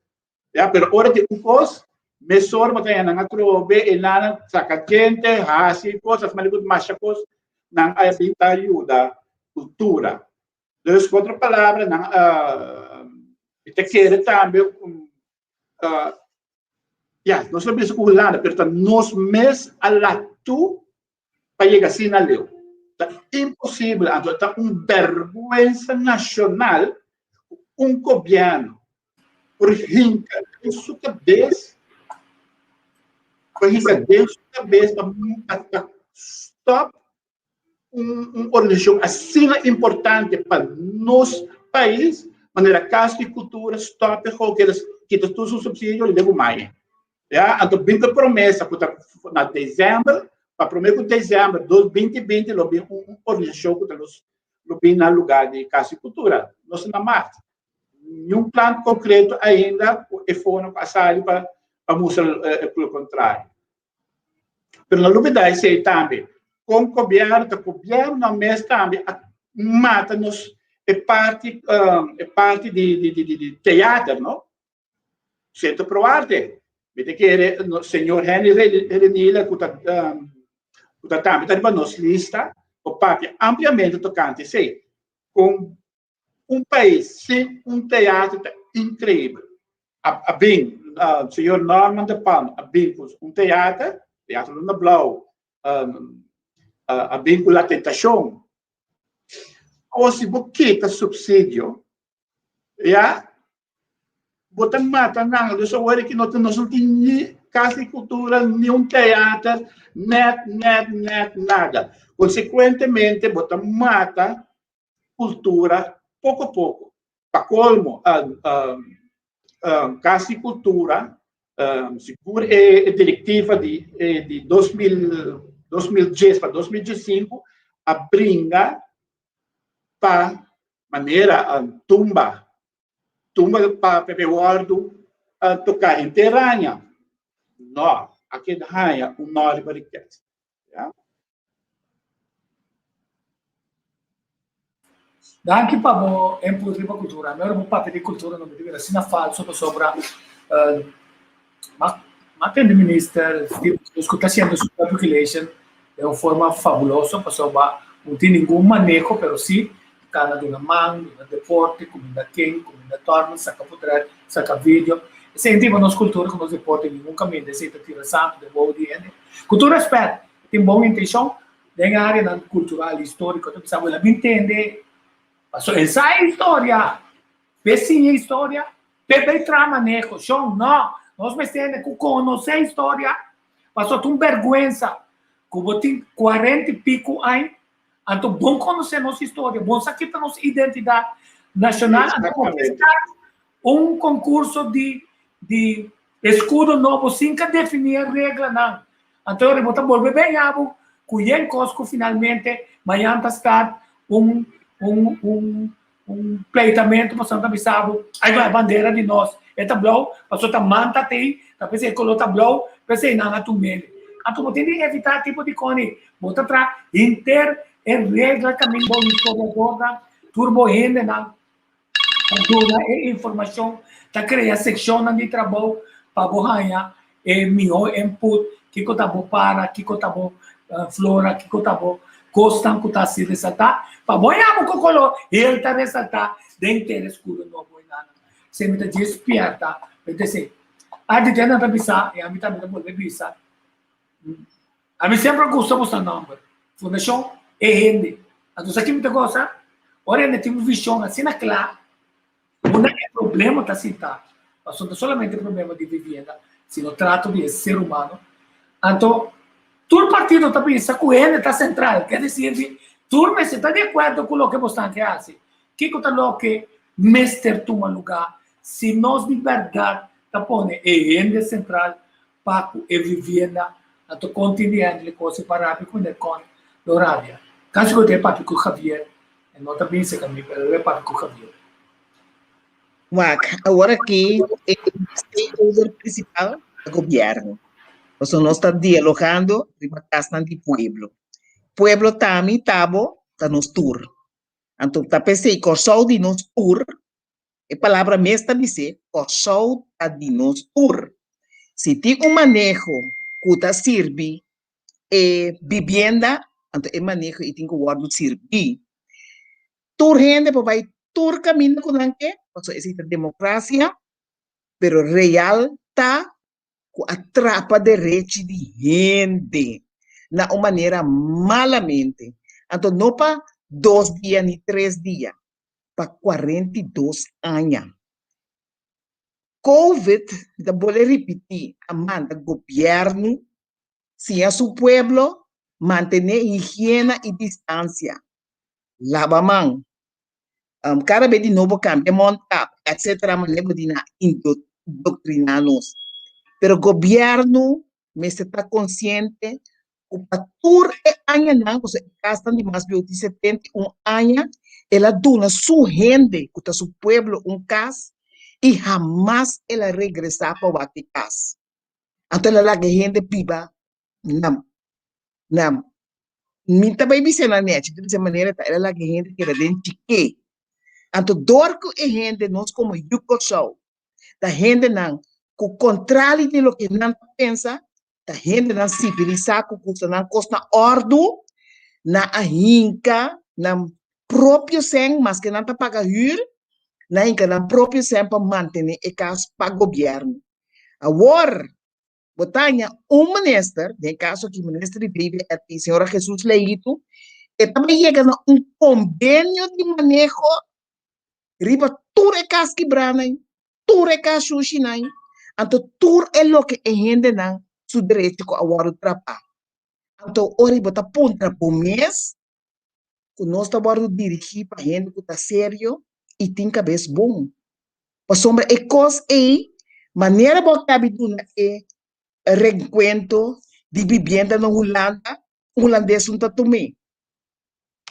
Já, pero hora de coisa, mesor mataya na trobe e na saca gente, hasi coisas, maligod masha coisas, nang ajuda cultura. Então, com outra palavra, nang te quer também nós sabemos que o lado, pero nós mes alatu para chegar assim na leu. É impossível, então, vergonha nacional, governo, por rinca em sua cabeça, para stop uma organização assim importante para nosso país, maneira casa de cultura, stop, que todos os subsídios de mais. Já, então, bem que promessa, que na dezembro, para primeiro de dezembro de 2020, lo bem uma organização que nós lo bem no lugar de casa de cultura, nós na Marte. Nenhum plano concreto ainda, e foram passados para mostrar pelo contrário. Mas na novidade, é também, com o governo na mesa também, mata-nos, é parte de teatro, não? Centro pro arte. Vede que o senhor Henry Renila, que está também na nossa lista, o papo ampliamente tocante, sim, com um país sem um teatro incrível. Bem, o senhor Norman de Palma, bem com um teatro Luna Blau, bem com a tentação. Ou se você quita subsídio, já, você mata, não, eu sou que não tem casa de cultura, nenhum teatro, nada. Consequentemente, você mata cultura pouco a pouco. Para colmo, casa de cultura, segura a diretiva de 2010 para 2015, brinca para maneira tumba para Pepewardo tocar em terranha. Não, aqui é um nome para riqueza.
Anche per voi input di cultura, a me un po' di cultura non mi deve essere falso sopra ma che il ministro sta facendo su population è una forma fabulosa insomma non tem nenhum manejo però sì cada di una man, di una deporte come da king, come da torno, sacca potere, sacca video e sentiamo una cultura come si porta in un cammino si tira santo de boa di ende cultura aspetta tem boa intenção nella area culturale storica tu pensavo la intende essa é a história, pecinha história, bebê trama neco, chão não, nós me entendemos que conhecer a história, passou uma vergonha, que você tem 40 e pico anos, então bom conhecer nossa história, bom saber nossa identidade nacional, um concurso de escudo novo, sem que definir a regra, não. Então eu vou voltar bem, cuidem cosco finalmente, amanhã está pleitamento para Santa Bissau, aí a bandeira de nós, é tablão, passou a manta tem, a pessoa colou tablão, pensei não a tu mele, a tu tem que evitar tipo de cone, bota para inter em regra caminho bom história toda, turbo ainda na dura e informação, tá criar secção de trabalho para borranha e meu input, que tá bom para, que tá bom flora, que tá bom gostam que está se ressaltar, para boiar com color, ele está ressaltar dentro do escuro não boiando. Se me despierta, eu disse, a de dentro da bisa, e a mim também não bisa. A mim sempre gostou do número. Fundação é rende. Então, aqui me gosta, ora ele tem uma visão assim na clara, não é problema da cidade, mas não é somente problema de vivenda, sino trato de ser humano. Então, todo partido está pensando que ele está central, quer dizer, turma está de acordo com o que você faz. Que é o que mestre toma lugar, se nós de verdade está pondo ele central para a vivenda, então continuando as coisas para com o con Doravia. Caso que eu tenha para com o Javier, não está pensando comigo, mas eu para com o Javier.
Agora aqui é o stakeholder principal do governo. Nós estamos dialogando com a casa do pueblo. Pueblo também está nos tour. Então, está pensando que o show de nos tour, a palavra mesmo diz, o show de nos tour. Se tem manejo que está serve vivienda, então é manejo e tem que guardar servir. Tour gente vai tour caminho com o que, existe democracia, pero real está atrapa direito de gente na uma maneira malamente. Então, não para 2 dias nem 3 dias, para 42 anos. Covid, vou repetir, a manda governo, se é seu pueblo, mantener higiene y distancia, lava mão, cada vez de novo cambia montar, etc. Mas lembra de doutrinar-nos. Pero o governo me está consciente o patur año não, você gasta de mais de 71 anos, ela dona sua gente, que seu pueblo casa, e jamais ela regressar para o casa. Então ela que gente piba, não. Minta baby se na net, de essa maneira ela que gente que era dentro de então dorco e gente nós como yuko show, da gente não, com contrário de lo que não pensa, da gente não civilizar, com custa não costa ordo, na ahinca, na próprio sen, mas que não tá paga huur, na hinca na próprio sen para manter e caso para governo. Agora, botanya ministro, de caso que o ministro vive é a senhora Jesus Leito, e também chega a convênio de manejo, riba tudo é cas quebrando, tudo é cas sushinai, então tudo é lo que a gente não su direito com a hora do trabalho. Então, ora, bota ponta por mês, que nós estamos dirigir para a gente que está sério e tem cabeça bom. Para sombra, é coisa aí, maneira que habituna é reencontro de vivenda na Holanda, holandês não está tomando.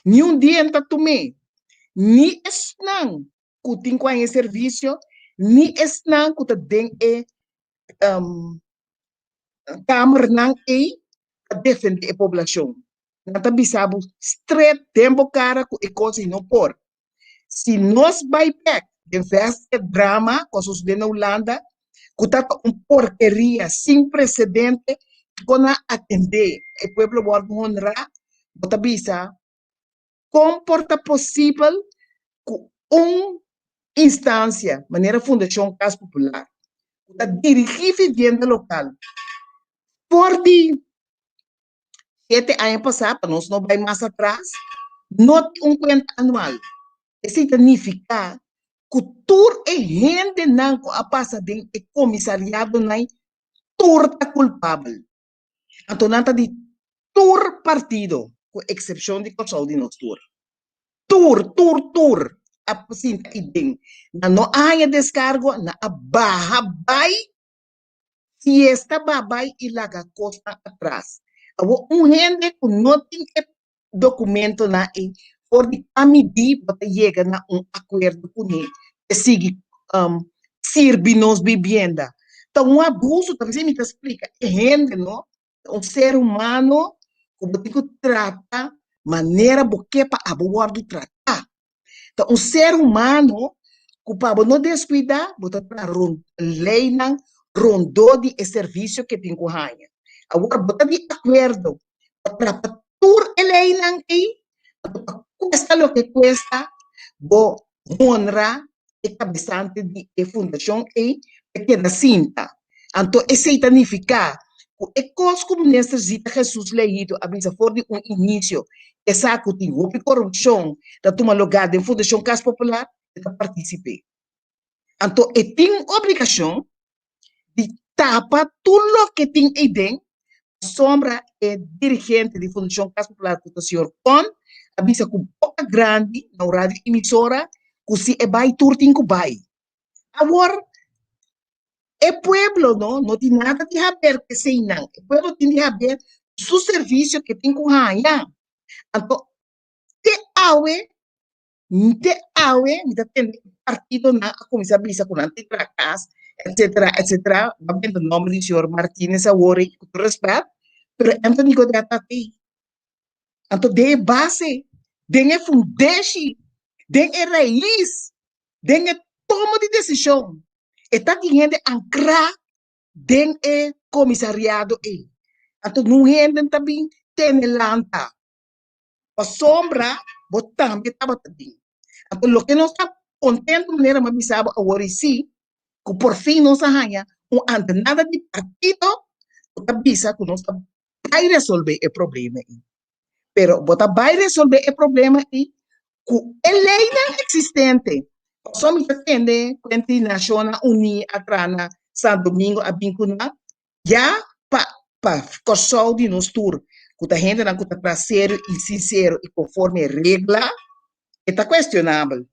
Ni dia não está tomando. Ni não que tem com esse serviço, ni não que está dentro Câmara não é defender a população. Não está bisabo estreito tempo cara com a coisa não por. Se nós vai back de veste drama com os de na Holanda, que está porqueria sem precedente, com a atender o povo pode honrar, bota bisa, comporta possível com instância, maneira Fundação Casa Popular, que dirigir vivenda local. Por de 7 anos passados, nós não vai mais atrás, não tem conta anual. Isso significa que tudo é gente não a passa de comissariado não tudo é culpável. Então não está de todo partido, com exceção de Consul de nós tudo. A paciente idem. Não há descargo, não há barra vai. Se esta babai e laga costa atrás. Gente que não tem documento na e por de medir para chegar a acordo com ele. E sigue servir nos vivenda. Então, abuso, talvez me explica, é gente, não? Ser humano, como tem que tratar, maneira porque para abordo tratar. Então, ser humano, que para não descuidar, botar para lei não, rondou de serviço que tem com a agora bota de acordo para tudo ele não é custa o que custa bo honra e cabeçante de fundação e pequena cinta então esse significa que é coisa como nessa zita Jesus Leito avisa for de início essa que tem corrupção da toma lugar da Fundação Casa Popular para participar então tem obrigação de tapa tudo que tem aí dentro. Sombra é dirigente de Fundação Casa Popular que o senhor Con, avisa com pouca grande na rádio emissora, que se é vai tudo tem que vai. Agora, é pueblo, não tem nada de haver que sei não. O pueblo tem de haver seu serviço que tem com a então, te aue, me tem partido na comissão bisa com antitracas, etc. Vamos o nome do senhor Martínez Awori, com respeito, mas eu não digo de atati. Então, de base, de fundação, de raiz, de toma de decisão, está gente ancrar de comissariado. Então, não gente também tem lanta. A sombra, botam, estava também. Então, o que não está contente, maneira, mas bisaba Awori, sim, que por fim não se arranha nada de partido, que avisa que não vai resolver o problema. Pero você vai resolver o problema e que a lei não existente. Só me entende, quando a Nações Unidas, a São Domingo, a Bincuna, já para o de nós tour, que a gente não está sério e sincero e conforme a regra, está questionável.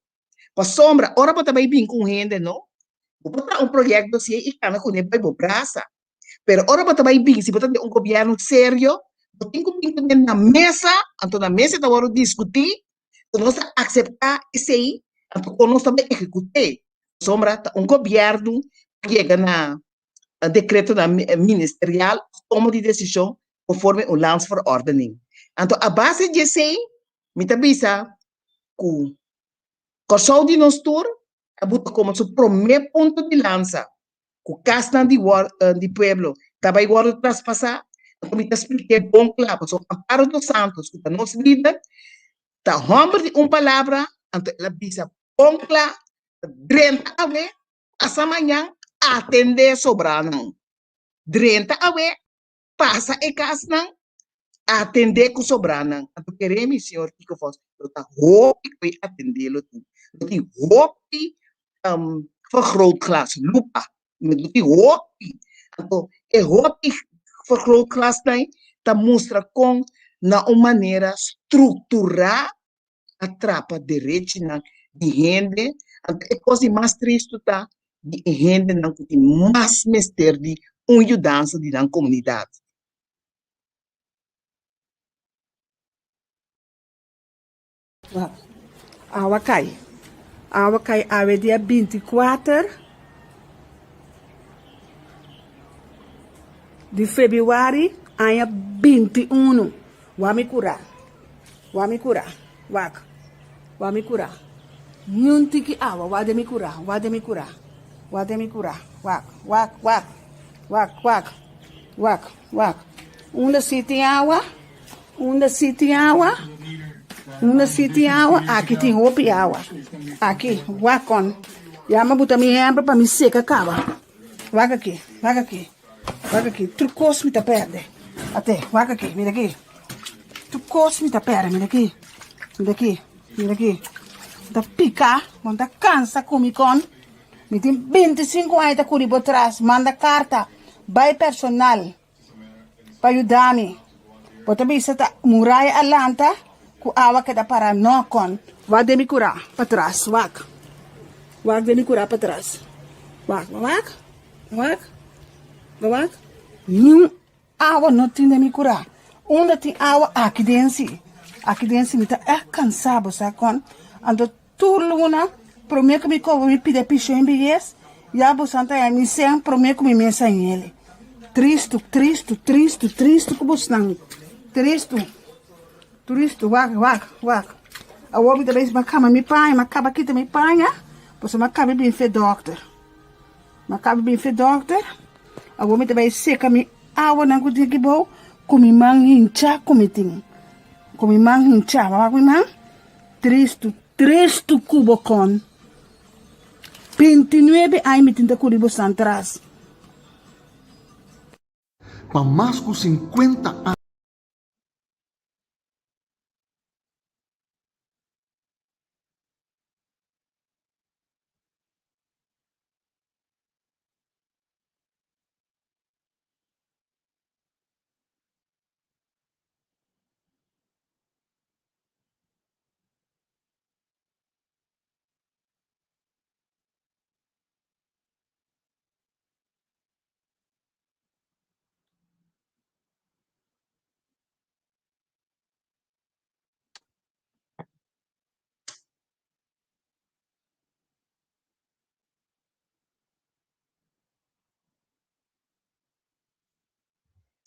Para sombra, ora para também vir com gente, não? Vou botar projeto assim e cana com ele para o braço. Pero ora para também vir, se botar governo sério, tem que vir na mesa, então na mesa está hora discutir, nós aceitar isso aí, então nós também executar. Sombra, governo chega na decreto ministerial, toma de decisão conforme o landsverordening. Então, a base disso aí, me avisa que o Corso de Nostur, a botar como seu primeiro ponto de lança, que o castan de pueblo, estava igual a traspassar, então me expliquei bom claro, so Amparo dos Santos, que está nos líder, está hombre de palavra, então ela avisa bom claro, drenta a ver, essa manhã, atender sobrando. Drenta a ver, passa e casnan, atender com sobrando. Então, queremos, senhor, que eu faço? Eu estou roupa que atendê-lo. Eu tenho roupa vergrootglas, lupa. Eu tenho roupa. Então, é roupa vergrootglas está mostra com na uma maneira estruturar a trapa direita de rende. É coisa mais triste tá de rende não tem mais mestre de mudança de na comunidade.
Awa cai awe dia 24 de fevereiro a 21. Wami curar. Wami curar. Nyuntiki awa, wade mi curar. Wak. Unda siti awa, aqui tem roupa e awa. Aqui, wakon. Yama buta mi hembra para me seca cava. Waka aqui. Trucos me tá perde. Até, waka aqui, mira aqui. Trucos me tá perde, mira aqui. Da pica, manda cansa comicon. Me tem 25 anos da curibo atrás, manda carta, vai personal, para ajudar-me. Bota bisa ta muraya alanta, ku awa que dá para nocon, vai de me curar para trás, wak de me curar para trás, wak, nenhum awa não tem de me curar, onde tem awa aqui dentro me tá cansado, sabe? Ando turluna, prometo que me covo me pide picho em bies, já bosanta é me sem prometo que me mensa em ele. Triste, que buscando. Triste, wak. A ouvi da vez macama me pai, macaba aqui também pai, você macaba bem fe doctor. A ouvi da vez seca me awa na gudi que bom, comi mang hincha, wak me mang. Triste cubo con 29 anos me tenta curibo atrás.
Para mais de 50 anos.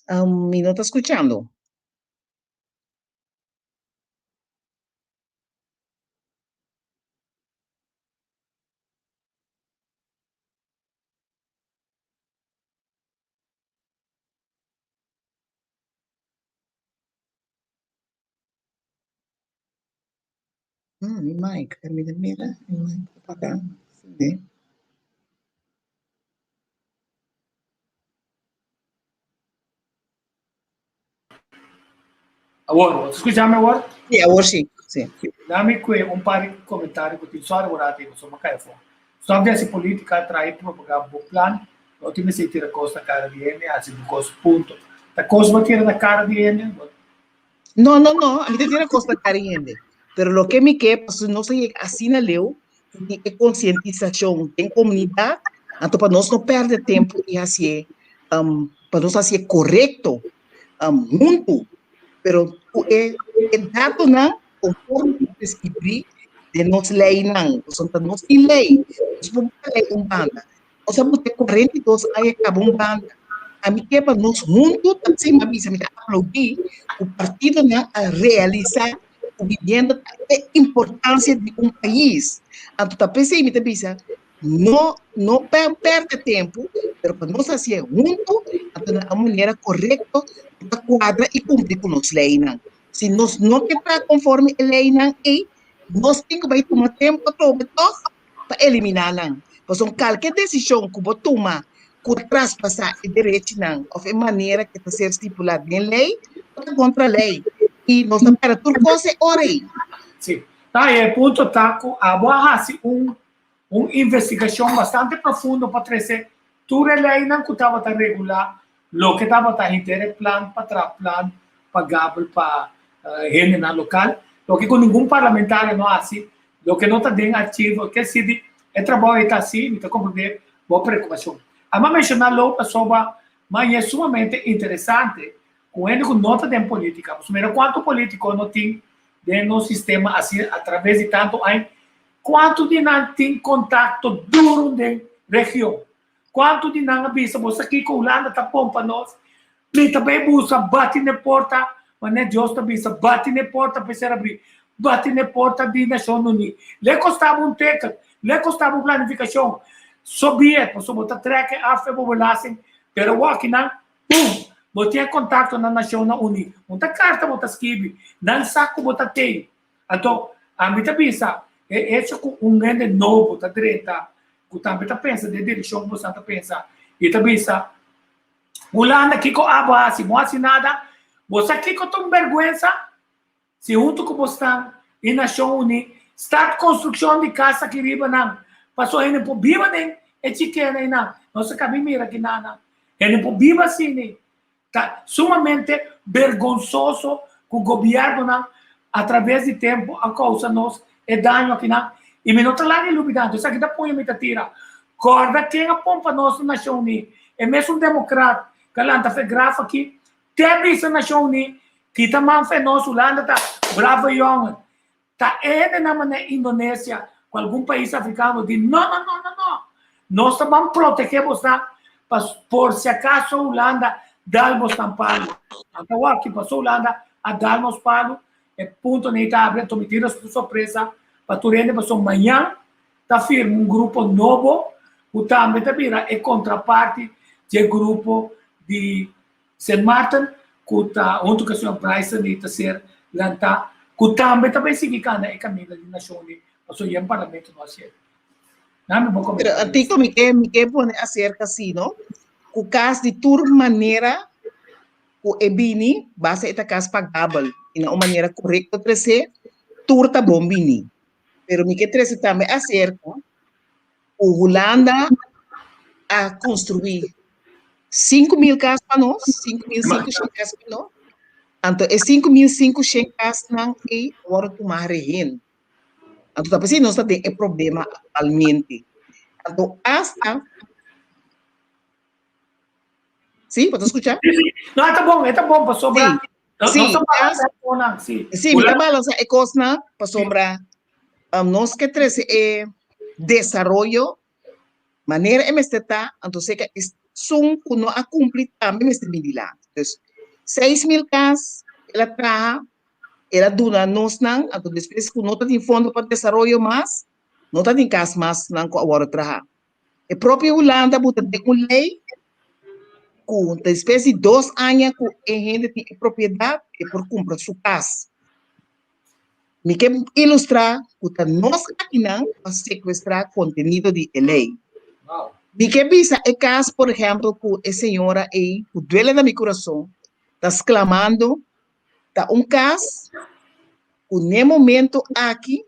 ¿Me no está escuchando? Mi mic, mira, mi mic apagar. ¿Sí?
Agora, escutami agora?
Sì, agora sì.
Dammi qui un paio di commentari che ti sono guardati, insomma, che fa. Sto dessa politica tra i propagare un plan, non ti metti a cosa cara di ene, anzi, un costo punto. Da cosa va a tirare da cara di ene,
No, no, no, a mí te tiene costa cariño. Pero lo que me queda, pues no se así na leu, é conscientização em comunidade, então para nós não perder tempo e assim, para nós assim correto, muito, pero é dado não conforme prescrever de nós lei não, então nós tem lei, nós vamos lei banda, nós vamos ter 42 aí acaba banda, a mim que para nós juntos, assim, me avisa, me aplaudir o partido não a realizar viviendo a importância de um país. Então, tá pensei, me avisa, não perde tempo, mas para nós fazer junto, da maneira correta, da quadra e cumprir com as leis. Se nós não está conforme a lei, nós temos que tomar tempo para eliminar. Porque qualquer decisão que você toma, que traspassar o direito, ou de maneira que está ser estipulada em lei, contra a lei. E nós estamos para tudo coisa ora aí.
Sim. Tá, é ponto taco, a boa uma investigação bastante profunda para trazer tudo a lei não que estava a regular, o que estava a inter plan para pagável para gente na local, o que com nenhum parlamentar não assim, o que não está dentro ativo, que se é trabalho está assim, então compreender boa preocupação. A mais mencionar logo sobre, mas é sumamente interessante. Com ele, com nota de política. Primeiro, quanto político não tem no sistema, assim, através de tanto aí, quanto de não tem contato duro de região, quanto de não avisa, você aqui com o Holanda está bom para nós, ele também busca, bate na porta, mas não é Deus também, bate na porta para ser abrir, bate na porta de Nação Unida. Lhe costava teco, lhe costava planificação, subia, você botar treque, a população, pero o aqui não, pum, você contato na Nação Unida. Muita carta você escreve, não saco você tem. Então, a minha pensa, esse é grande novo da direita, que também pensa, de direção você pensa, e também pensa, Holanda aqui com a base, não assim nada, você aqui com tão vergonha, se junto com você em Nação Unida, está construção de casa que riba não, passou ainda por viva nem, é chiquena ainda, não se cabe mira que nada, ainda por viva assim nem. Tá sumamente vergonzoso que o governo, através de tempo, a causa nós é dano aqui na e me nota lá de lubidado, isso aqui da põe me tira, corda quem a pompa nossa Nação Unida, é mesmo um democrata, que lá está fez grafa aqui, tem isso Nação Unida, que também fez nosso Holanda tá bravo young, tá na maneira Indonésia, com algum país africano de não, nós também proteger você, por se acaso Holanda darmos tampalo. Então, aqui passou Holanda a darmos palo, é ponto nem está aberto, me tira surpresa, para tu rende, passou amanhã, está firme um grupo novo, o também vira é contraparte do grupo de St. Martin, que está junto com a sua Price, está ser lanta, que também significa é caminho da Nação Unida, passou em parlamento não assim.
Pero antigo me quer pôr acerca assim, não? O caso de toda maneira, o ebini, base esta caso pagável, e na maneira correta, trazer, turta bombini. Pero me quer trazer também acerca, o Holanda a construir 5.000 casas para nós, 5.500 casas para nós. Então, é 5.500 casas não é hora de tomar reino. Então, tá pensando, nós temos um problema atualmente. Então, hasta sim, pode escutar?
Não, tá bom, para sobrar.
Sim, me balança é coisa para sobrar. Nós que trazer é desenvolvimento, maneira MST, então sei que são que não a cumprir também este medilá. Então, 6.000 casas, ela traz, ela dona nós não, então depois que não tem fundo para desenvolvimento mais, não tem casas mais não que agora traz. A própria Holanda bota de uma lei com uma espécie de 2 anos que a gente tem propriedade e por comprar sua casa. Me quer ilustrar que nós aqui não para sequestrar conteúdo de lei. Me quer pensar é caso, por exemplo, que a senhora aí, que duele no meu coração, está exclamando, está caso que no momento aqui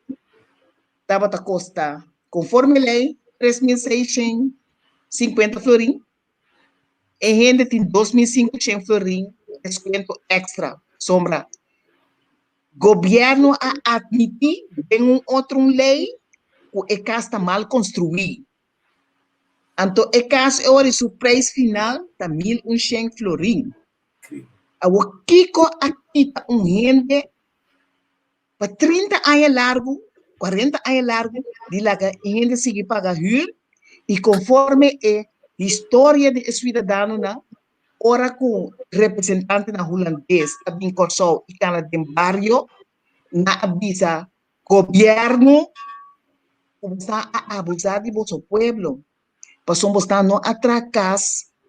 estava a custar, conforme a lei, 3.650 florins. A gente tem 2.500 florins, desconto extra, sombra. governo a admitir em outra lei que a casa está mal construída. Então, a casa agora, o preço final está 1.100 florim. O Kiko aqui está gente para 30 anos largo, 40 anos largo, de lá que a gente sigue pagar huur, e conforme a história de cidadão, ora com representante na holandês, está bem corso e cana de barrio, na avisa governo, está a abusar de vosso pueblo. Passamos a não atracar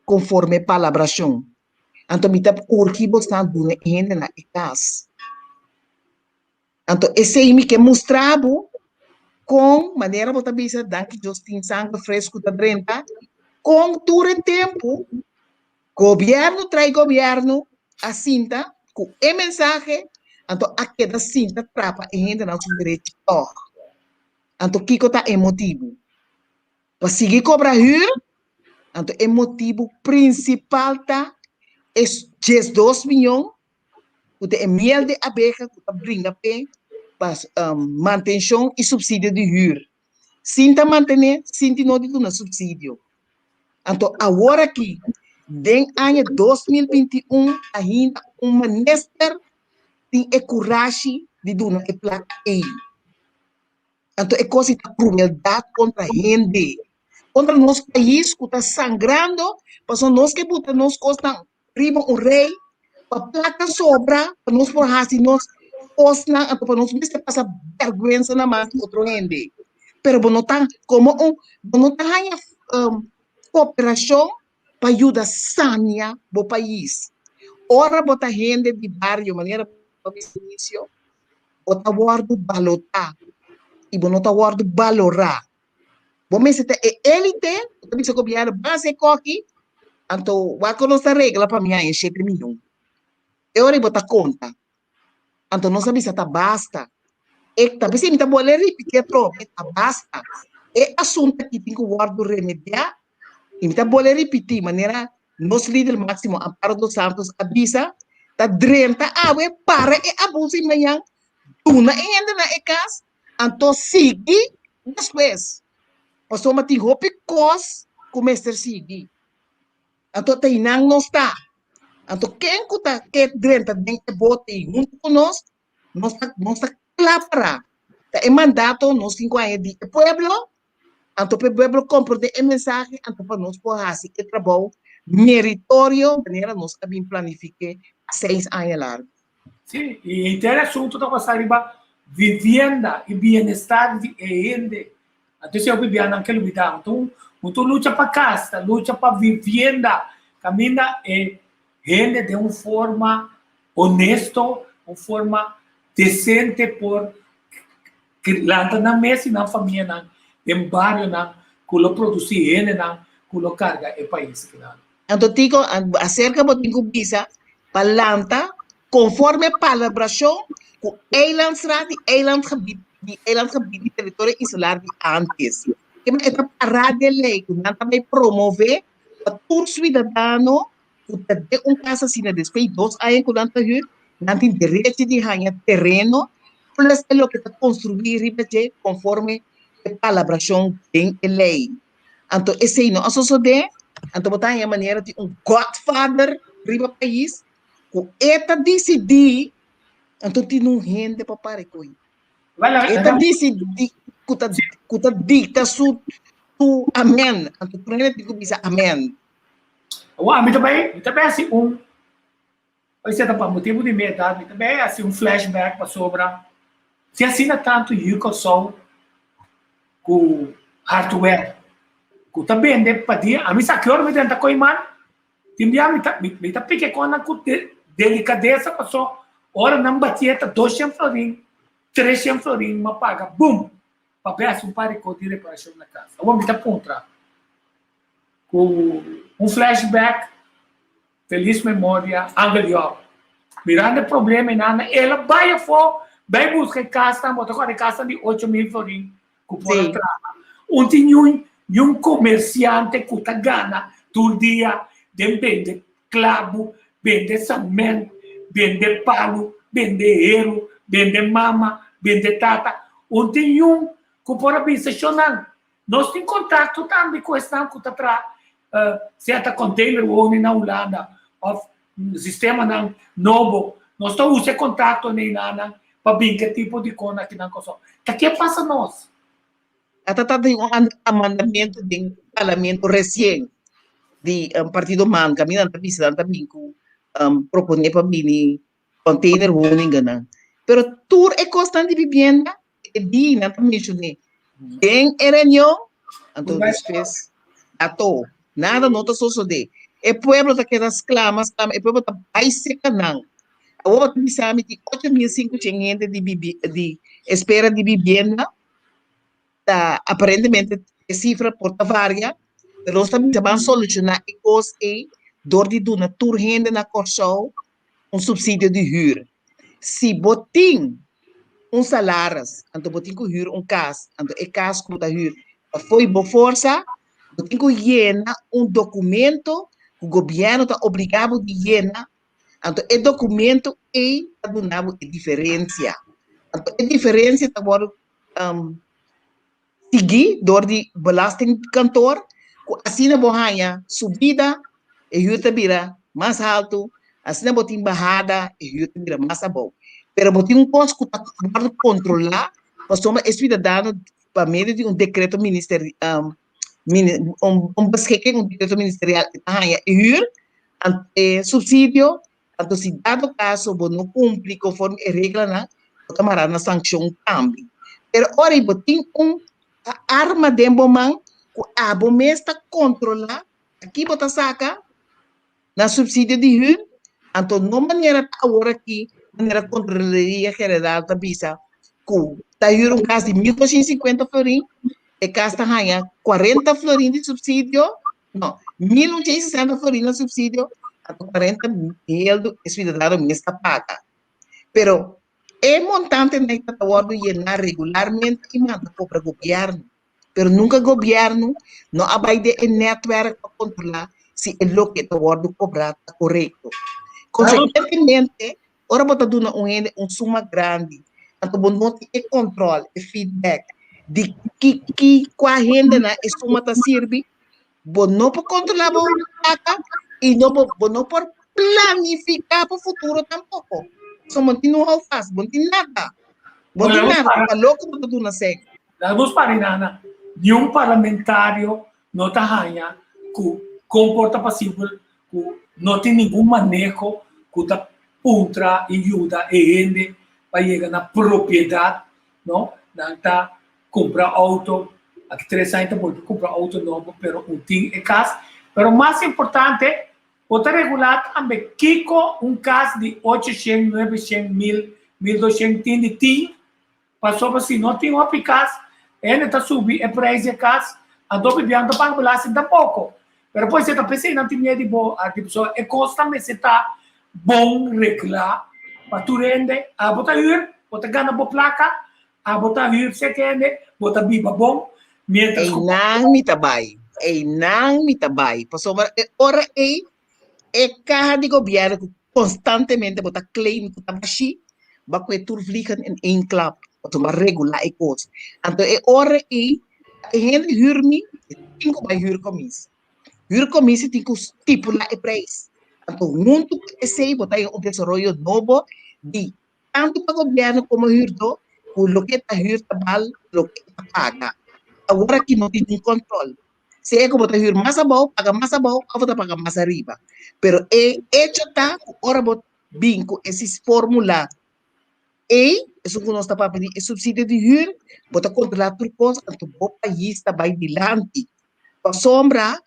conforme palabração. Então, me está urgindo bastante duna gente na casa. Então, esse aí me que mostrava com maneira de bisa que Justin sangue fresco da drenta, com todo o tempo, governo trai governo, a cinta, com o mensagem, então, aquela cinta trapa a gente na sua direita. Então, Kiko está emotivo. Para seguir cobrar huur, então, o motivo principal está é 2 milhões, que é mel de abeja, que brinca para manutenção e subsídio de huur. Sinta manter, sinta não de um subsídio. Então, agora aqui, em ano 2021, ainda ministro tem a coragem de dar uma placa aí. Então, é coisa de crueldade contra a gente. Contra o nosso país, que está sangrando, para nós que botar nós costas riba um rei, para placa sobra, para nós por assim, nós costas, para nós não passar vergonha na mão de outro gente. Pero não está como não está cooperação para ajudar sania o país. Ora, bota gente de barrio, maneira para o início, bota guardo balotar, e bota guardo valorar. Bom, mas é elite, também se copiar base coque, então vai conosco a regra para mim em 7 milhões. Eu vou botar conta. Então não sabe se está basta. E talvez se me está bolando repetir troca, está basta. É assunto que tem que guardar remediar. E me está bolando repetir maneira nosso líder máximo Amparo dos Santos avisa, está drenta água para e abuso manhã. Tuna ainda na casa. Então sigue depois. Passou uma roupa cos começar a seguir. Então, tem não está. Então, quem está que dentro de bote junto conosco, nós está claro. É mandato, nós 5 anos de pueblo, então, o pueblo compreende a mensagem, então, para nós poder fazer o trabalho meritório, de maneira nós também planificar 6 anos largo.
Sim, e então, assunto da passar vivienda e bem-estar de gente. Então, se eu vivia naquele lugar, então, luta para casa, luta para vivienda, caminha gente de uma forma honesta, uma forma decente, por lá na mesa, na família, no bairro, que produzir gente, que carga o país.
Então, digo, acerca de visa, palanta, conforme a palabração, com eilandstraat e eilandgebied, die eilandgebied, die território insular de antes. Que é uma parada de lei que não também promove para todo cidadão que tem casa assim, depois 2 anos que não tem direito de ganhar terreno, plus é o que está construído conforme a palabração tem a lei. Então, esse aí não é só de, então, botar em maneira de godfather do país, que está decidir, então, tem gente para parar com isso. Eta decidir que dicta su amém. Então, primeiro digo bisa amém.
Uau, muito bem assim você está para motivo de medo, muito bem assim flashback para sobre se assina tanto Yuko Soul com hardware, que também de para dia, a mim sabe que me tenta coimar, tem dia me tá pique com a delicadeza passou hora não batia 200 florim, 300 florim, uma paga, boom, papel assim para de reparação na casa. O homem está contra com flashback, feliz memória, Angeliop. Mirando o problema, ela vai buscar casa, botar casa de 8.000 florim, que pode entrar. Tem comerciante que está ganhando todo dia, vende clavo, vende cimento, vende pano, vende erro, bem de mama, bem de tata. Ontem um corporação nós temos contato também com esse que está certa container ou na Holanda, ou sistema novo. Nós estamos usando contato nem nada para ver que tipo de coisa que não consegue. O que passa nós?
Até tem um amendamento do parlamento recente de partido man, caminhando para visitar também com proponer para mim container holding gana. Pero tour é constante vivienda e di na também chune. Bem erenyo, então desfez ato. Nada nota sucede. E pueblo tá que das clamas, e pueblo tá paise canang. Agora tu sabe que 8.500 gente de espera de vivienda. Aparentemente a cifra porta varia, pero nós também vamos solucionar e coisa door de doen tour gente na Corsou subsídio de huur. Se botin salário, então botin que huur casa, então é casa que está huur, foi boa força, botin que llena documento que o governo está obrigado a llenar, então é documento é donado a diferença. Então a diferença está agora seguir door de belastingkantoor, assim na borranha subida e huur tabira mais alto, assim na botin bajada e huur tabira mais bom. Pero botin costo que está controlar, nós somos cidadãos para meio de decreto ministerial, beschikking decreto ministerial e huur, subsídio, então se dado caso não cumpre conforme a regra na camarada na sanção cambia. Pero ora botin arma de bomang a bomesta controlar aqui bota saca na subsídio de huur, então não maneira agora aqui maneira controlaria geral da visa que tá huur caso de 1.250 florim e casa ganha 40 florim de subsídio, não 1.160 florim de subsídio, então 40 mil cidadão mesta paga, pero é montante que está llenar regularmente e manda para o governo. Pero nunca o governo não abaide o network para controlar se é o que está cobrado está correto. Consequentemente, ora bota duna suma grande, então não tem controle e feedback de que qual renda na suma está serve, não para controlar e não para planificar para o futuro tampouco. So continua faz, não tem nada. Não tem nada, para louco para tudo na seca.
Vamos para nada. Nenhum parlamentário não está ganha que comporta passível, que não tem nenhum manejo que está contra e ajuda e rende para chegar na propriedade, não? Não está comprar auto, aqui 3 anos pode comprar auto novo, pero tem é casa. Pero mais importante outra regular também, Kiko, caso de 800, 900, 1.000, 1.200 tem, passou para si, não tem uma casa, ele está subindo o preço da casa, então bebendo para balançar um pouco. Mas depois você está pensando, não tem medo de boa, a pessoa é constante, você está bom regular, para tu rende, a botar huur, botar ganha boa placa, a botar huur, você quer, botar biba bom,
mientras... não me tabai, passou, ora é carro de governo que constantemente bota claim que está baixo, vai com tur vliegen in club, para regular e coisa. Então é hora e a gente huur-me, tem que vai huur-comissão. Huur-comissão tem que estipular o preço. Então muito esse botar um desenvolvimento novo de tanto para o governo como o huurdor, o que está huur tabal, o que está paga. Agora que não tem controle. Se é como botar huur mais abaixo, paga mais abaixo, ou paga mais arriba. Pero é hecho tá, ora bot binco esses fórmula e isso que nós está para pedir é subsídio de huur, bota controlar por coisa, então o país está bem dilante. Para sombra,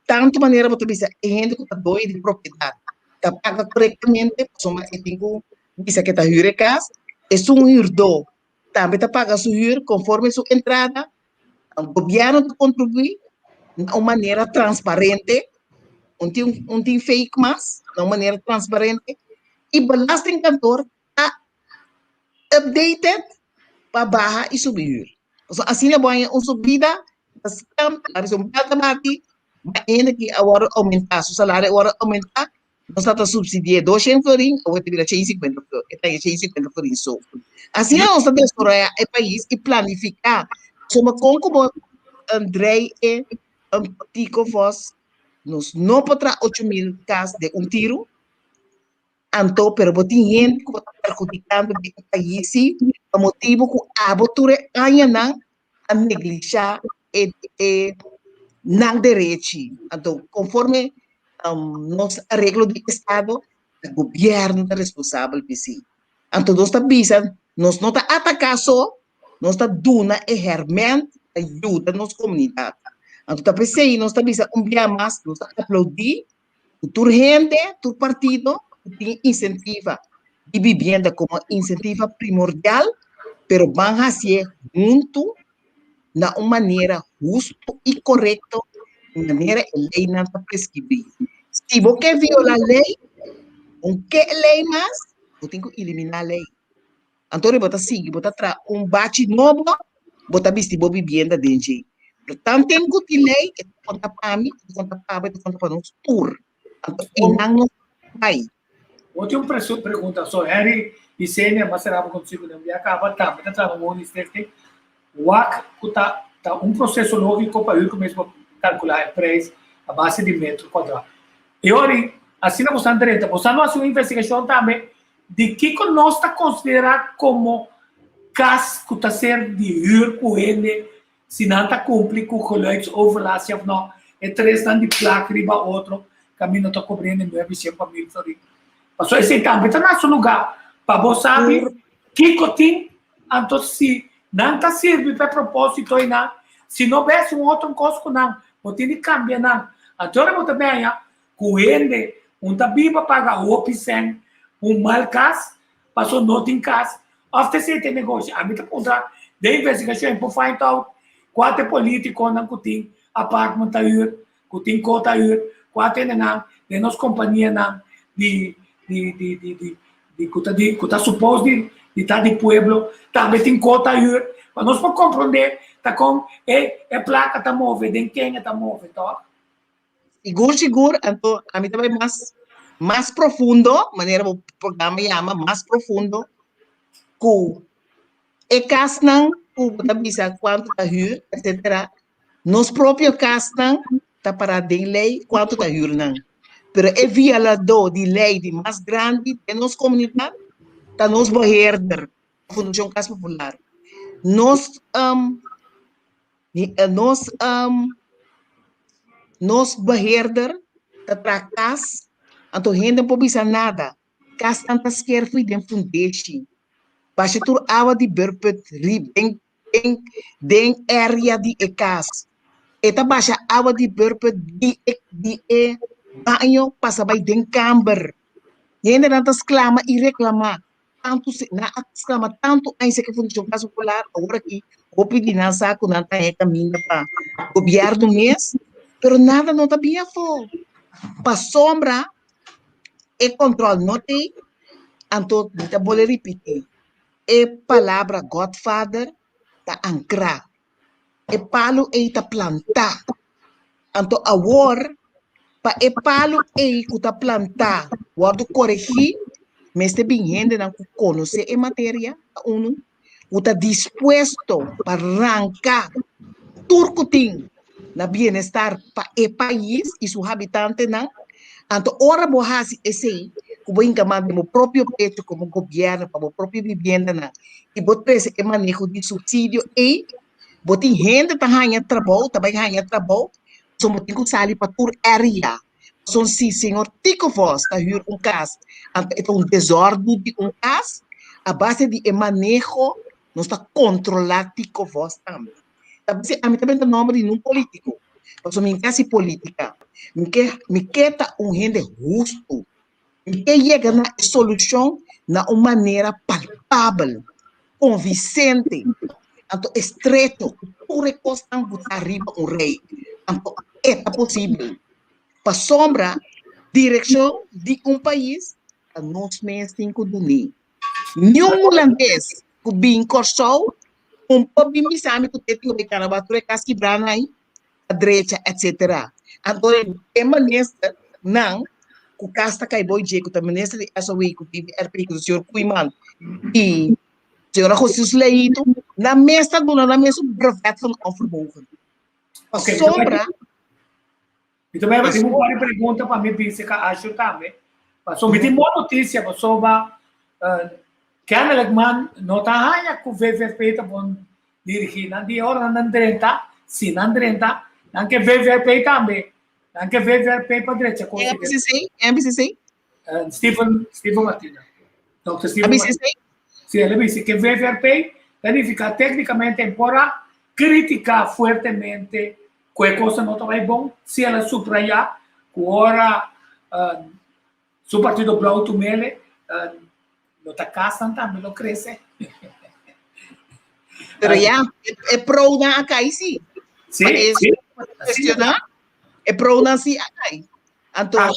tanto maneira bota bisa é gente que está doido de propriedade, está paga corretamente, sombra é tingo bisa que está huur é casa, é um huurdor, também está paga sua huur conforme sua entrada, o governo contribui de uma maneira transparente, não tem fake mas, de uma maneira transparente, e o belastingkantoor está updated para barra e subir. Então, assim é bom, uma subida, a pessoa vai mati, ainda que agora aumentar, o salário agora aumentar, nós estamos subsidiando 200 florim, ou eu tenho 150 florim só. Assim, nós estamos destroyendo o país e planificar. Somos como Andrei e Tico Voz, nós não podemos 8.000 casos de tiro, então, pero botin gente que está perjudicando o país, por motivo que a abertura ainda a negligenciar e não direito. Então, conforme nos arreglo do Estado, o governo é responsável por isso. Então, nós estamos avisando, nós não estamos atacando só, nós estamos dando herramienta ajuda à nossa comunidade. Então, nós estamos avisando um dia mais, nós estamos aplaudir, o gente, o partido, tem incentiva de vivenda como incentiva primordial, pero van a ser junto na uma maneira justa e correta, de maneira a lei não está prescrever. Se você viola a lei, que lei mais, você tem que eliminar a lei. Então, você sigue, você traz bate novo, você viste a vivenda dentro. Portanto, tem que lei, que conta para mim, que conta para nós, por. E não vai.
Outra pergunta só, Harry e Sênia, mas será que consigo não me acaba também, tá trabalhando nisso que tá processo lógico para eu mesmo calcular o preço a base de metro quadrado. E agora, assim não está direito, você não faz uma investigação também de que nós está considerado como caso que está sendo de huur com ele, se não está cumprindo com o geluidsoverlast of não, é três anos de placa riba outro, caminho está cobrindo 900 mil florins. Mas esse também está nesse lugar para você saber que tem, então se não está servindo para propósito aí não, se não houvesse outro costo não, você tem que cambiar não. Agora você também com ele, tá viva pagar o opção, mal caso, passou não tem caso, after você tem negócio, a mim está contra de investigação para find out quanto político não tem apartamento aí, que tem cota aí, quanto não, de nossa companhia não de que está suposto de estar de pueblo, também tem cota aí, mas nós podemos compreender, tá com placa está movendo, em quem está movendo, tá?
Seguro, então, a mim também mais profundo, maneira o programa chama, mais profundo, que é caso não, que avisa quanto está huur, etc. Nos próprios casos não, está parado em lei, quanto está huur não. Pero é violador de lei de mais grande de nossa comunidade, está nos beherder, a Fundação Casa Popular. Nos beherder, está para casa, então gente não pode dizer nada. Casa tanta esquerda foi dentro de fundação. Baixa tur água de berpet, den área de casa. Eta baixa água de berpet de banho passa by den camber. Gente não exclama e reclama. Tanto exclama tanto ainda que Fundação Casa Popular agora aqui vou pedir na saco não tá caminho para governo mês, pero nada não tá bem a for. Para sombra e controle não tem, então não vou repetir. E palavra Godfather tá ancrar. E palo e tá plantar. Então agora pa e palo e que tá plantar, guardo corrigir, mas te bem gente não conhece a matéria, o tá disposto para arrancar tudo que tem na bem-estar para o país e seus habitantes não. Então ora borrasi esse que vou encaminhar meu próprio peito como governo para a própria vivenda não. E vou trazer o manejo de subsídio e vou ter gente que ganha trabalho, também ganha trabalho. Somos tem que sair para toda área. São sim, senhor Tico Voz, está a um caso. Então, desordem de caso, a base de manejo, nós está controlar Tico Voz também. A mim também tem nome de um político. Mas me quer política. Me quer gente justo. Me quer chegar na solução na uma maneira palpável, convincente. Então, estreito. Por recostar arriba rei. Então, é possível. Para sombra, direção de país, nós mesmos temos que dormir. Nenhum holandês que vem corso, pobre me sabe que tem que ficar na batura casque brana aí, a direita, etc. Agora, é maneira não, o casta cai boi jeco também nesse essa week vive RP do senhor Kuiman e senhora José Leito na mesa brevet van overmogen.
Ok,
Sombra.
Então, eu tenho uma pergunta para mim, que acho também. Sobre tem boa notícia, sobre kennelijk man não tá hanya com o VVP tá bom dirigir, não de hora não drenta, sim não drenta, não que VVP também, não que VVP para direita.
MCC?
Stephen Martina. Dr. Stephen
MCC?
Sim, ele disse que VVP significa tecnicamente embora criticar fortemente qualquer coisa não está bom, se ela subrayar que ora su partido Blau Tumele no está casando também, não cresce.
Pero ya, é pro na acá sim.
Sim,
questionar, é pro na sim acá. Então,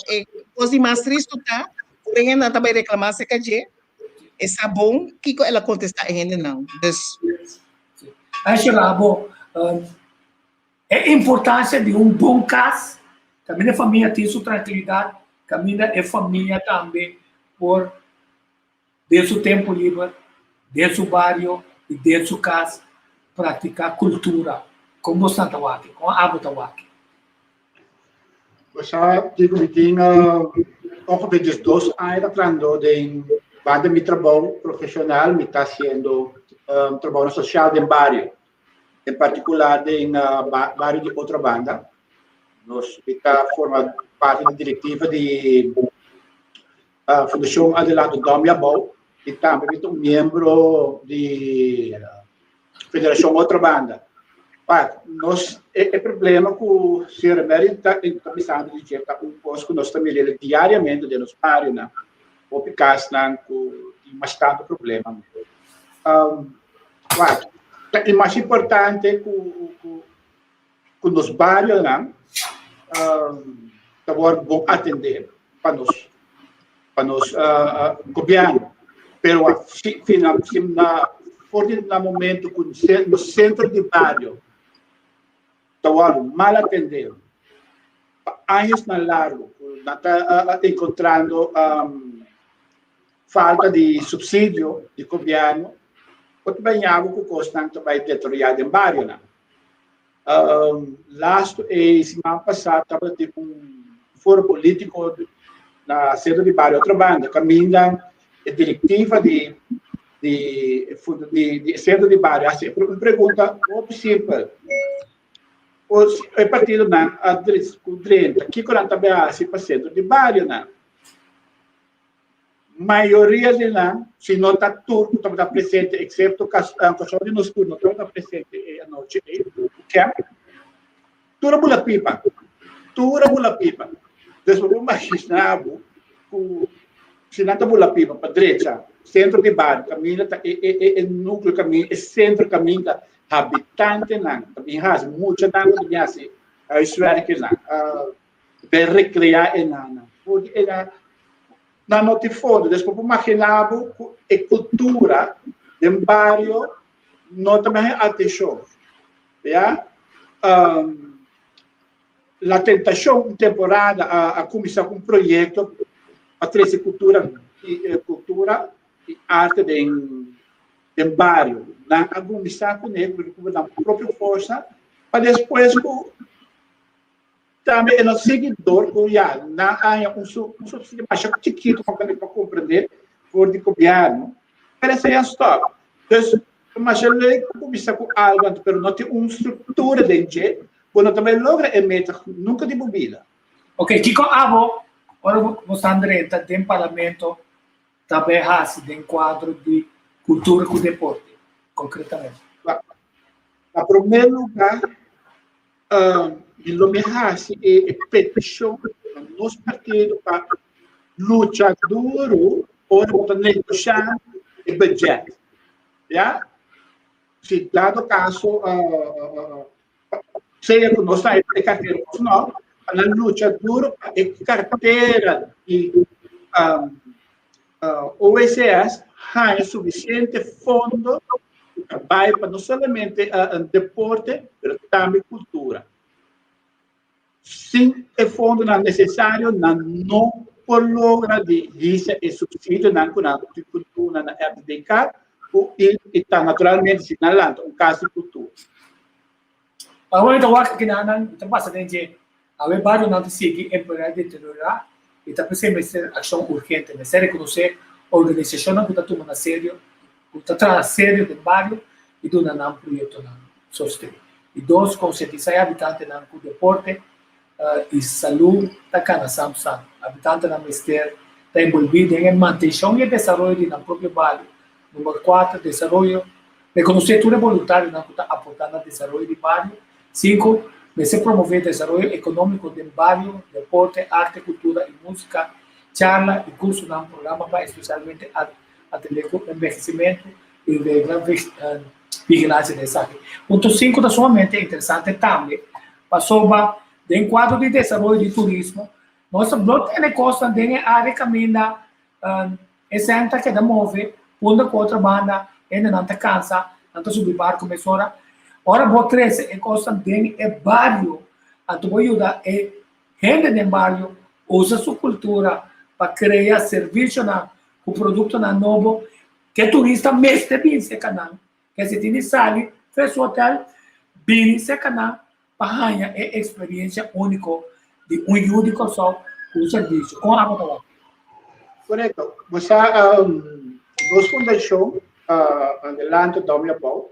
coisa mais triste tá, porém ainda também reclamar se que é bom que ela contesta ainda não.
Acho que é a importância de bom caso, também a família tem sua tranquilidade, também a família também por de seu tempo livre, de seu bairro e de sua casa praticar cultura como Santa Waki, com a Abu Tawaki.
Você digo que tinha ongeveer 2 anos trabalhando em banda de trabalho profissional, me está fazendo trabalho social de bairro. Em particular em bairro de outra banda. Nós formamos parte da diretiva da Fundação Adelado Domiabou e também membro da Federação Outra Banda. Mas nós é problema com o Sr. Emérito está pensando de que está conosco, nós também diariamente de nos bairros, né? Ou porque com bastante problema. É mais importante que nos bairros, né? Vão atender para nós governo. Pero no momento que no centro de bairro está mal atendido, anos na largo, está encontrando falta de subsídio de governo. Quando banhava com constante vai deteriorado em bairro, né? Semana passada estava tipo foro político na sede de bairro outra banda, caminham a diretiva de sede de bairro. Assim, uma pergunta muito simples. O partido não a direita, que quando também assim para centro de bairro, né? Maioria de lá, se não está tudo, está presente, exceto o caso de nós turnos, não está presente à noite, que é tudo bula pipa. Depois o magistrado, se não está bula pipa para a direita, centro de bairro, caminho, é núcleo caminho, é centro caminho, habitante não, também há muita água de assim, eu espero que não, de recrear não, porque ela na notifondo, depois imaginava a cultura de bairro não também atingiu, já? A tentação temporada a começar com um projeto a trazer cultura e arte de bairro, na começar com ele, na própria força, para depois também é um seguidor, já, subsídio mais chiquito para compreender, por de governo, parece que stop. Então, mas ele começa com algo, mas não tem uma estrutura dentro, quando também logra emitir, nunca de bebida.
Ok, Kiko Abo, agora você André, tem parlamento, também há um quadro de cultura com deporte, concretamente.
Em primeiro lugar, lo mejor é petição nos partidos para lutar duro para negociar o budget. Já? Se dado caso, seja que nós saímos de carteira ou não, a luta duro para a carteira de OSS há suficiente fundo para não somente deporte, mas também cultura. Sem o fundo não necessário, não por logra de risa e subsídio na cultura na FDK, e está naturalmente sinalando caso de cultura.
Agora, então, acho que não passa de a vários não seguir empregar de terrorar e está pensando em ação urgente, mas é reconhecer a organização que está tomando a sério, que está trazendo a sério do bairro e do um projeto sustento. E dois, conscientizar habitantes com deporte e saúde da cana Samsung. Habitantes na Mister está envolvido em manutenção e desenvolvimento do próprio bairro. Número 4, desenvolvimento, reconhecer tudo voluntário que está aportando ao desenvolvimento do bairro. 5, se promover o desenvolvimento econômico do bairro, deporte, arte, cultura e música, charla e curso no programa para especialmente atender o envelhecimento e vigilância dessa área. Ponto 5 da sua mente é interessante também, passou para o enquadro de desenvolvimento de turismo. Nossa blog é costa de área caminha, essenta que da move, punda com outra banda, ainda não te cansa, não te subir barco, começou a ora vou crescer e costa de bairro, a tua ajuda é gente do bairro usa sua cultura para criar serviço na o produto na novo que turista mestre bem se canal que se tem sali fez hotel bem se canal para ganhar é experiência única de único só o serviço com a moto.
Correto. Você nós fundação adelante do meu pau.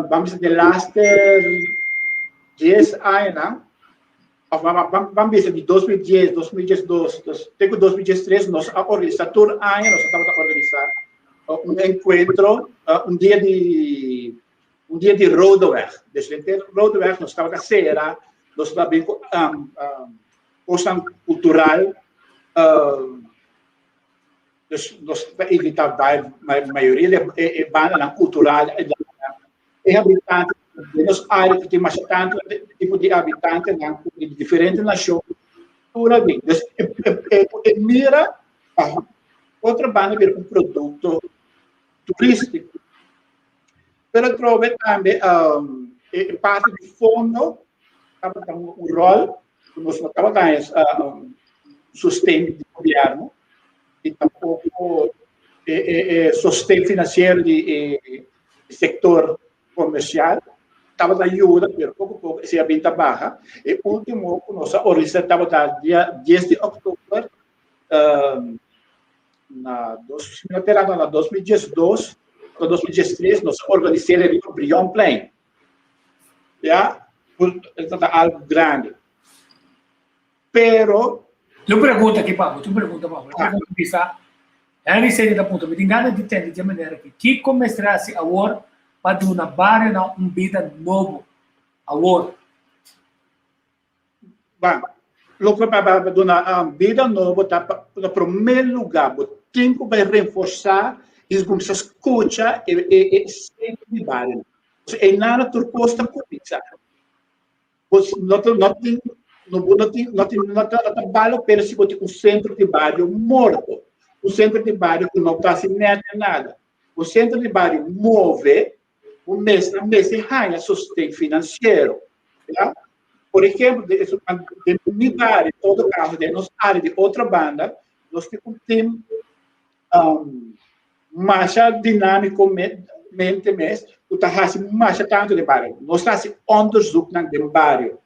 Vamos de last 10 anos, vamos dizer de 2010, 2012, até 2013, nós organizamos todo ano, nós estamos a organizar encontro, dia de roadway. Desde roadway, nós estamos a ser, nós estamos a cultural, nós evitamos a maioria de banda cultural e habitantes das áreas que tem mais tanto tipo de habitantes de diferentes nações. Mira outra banda ver produto turístico. Pero trove também parte do fundo, um rol, nós trabalhamos sustento do governo e tampouco sustento financeiro de setor comercial, estava da ajuda, pero pouco se a venda baixa. E último, nossa organização estava da dia 10 de outubro, na 2012, 2013, nós organizamos o Brion Plain. Já, algo grande. Pero
eu pergunto aqui, Pablo, é a série da ponta, me engano de entender de maneira que começasse agora para dar uma barra, uma vida novo, agora.
Bom, o que para dar uma vida nova, no primeiro lugar, o tempo vai reforçar e como se escuta e sempre de barra. É nada por costa coisa. Não trabalho, pero se você tem um centro de bairro morto, um centro de bairro que não está sem nada, o centro de bairro move, o mês ganha sustento financeiro. Já? Por exemplo, de minha área, todo caso, de nossa área de outra banda, nós temos mais dinamicamente, o está mais tanto de bairro. Nós estamos underzoekend de bairro.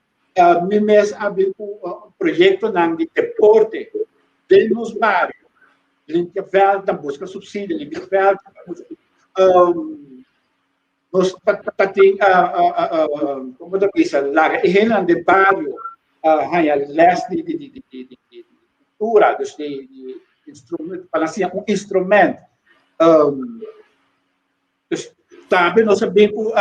Mês abriu um projeto de deporte dentro dos bairros. Limpa velda, busca subsídio, limpa velda, nós temos, como eu disse, larga e renda de bairro, leste de cultura, de instrumento, para assim, um instrumento. Também nós sabemos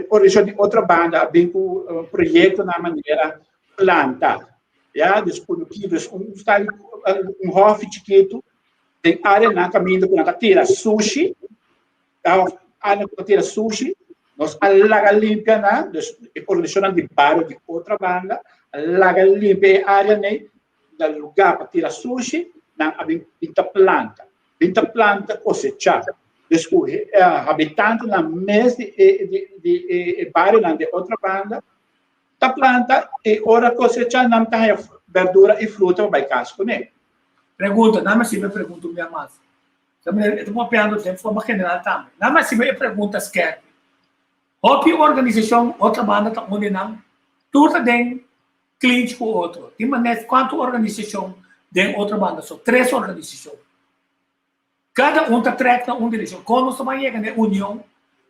origem de outra banda, bem com projeto na maneira planta, já disponíveis um hof chiquito, tem área na caminho com a tira sushi, área com a tira sushi, nós alaga limpa na, origem de bairro de outra banda, alaga limpa a área né, do lugar para tirar sushi, na pinta planta cosechar. Desculpe, habitante na mês de bairro de outra banda, ta planta e ora cosecha nam ta verdura e fruta vai casco, né?
Pergunta, não é se me pergunta minha massa. Estamos pegando de forma general também. Não é se me pergunta sequer. Hopi organização, outra banda está onde não, tudo tem cliente com outro. De maneira quanto organização tem outra banda, são 3 organizações. Cada um está track na uma direção. Quando nós vamos chegar na união,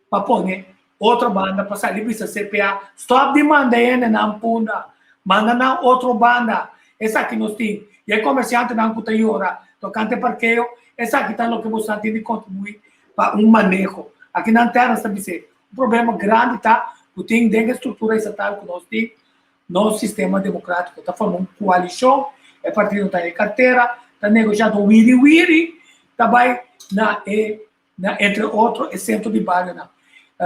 para pôr outra banda, para sair do CPA, stop de mandar ainda na punda, manda na outra banda. Essa aqui nós temos. E o comerciante não custa hora, tocante parqueio, essa aqui está no que você tem de contribuir para manejo. Aqui na terra está dizendo, o problema grande está, que tem dentro da estrutura estatal que nós temos, no sistema democrático, está formando uma coalição, o partido está em carteira, está negociando o wiri-wiri, também entre outros, o centro de bairro.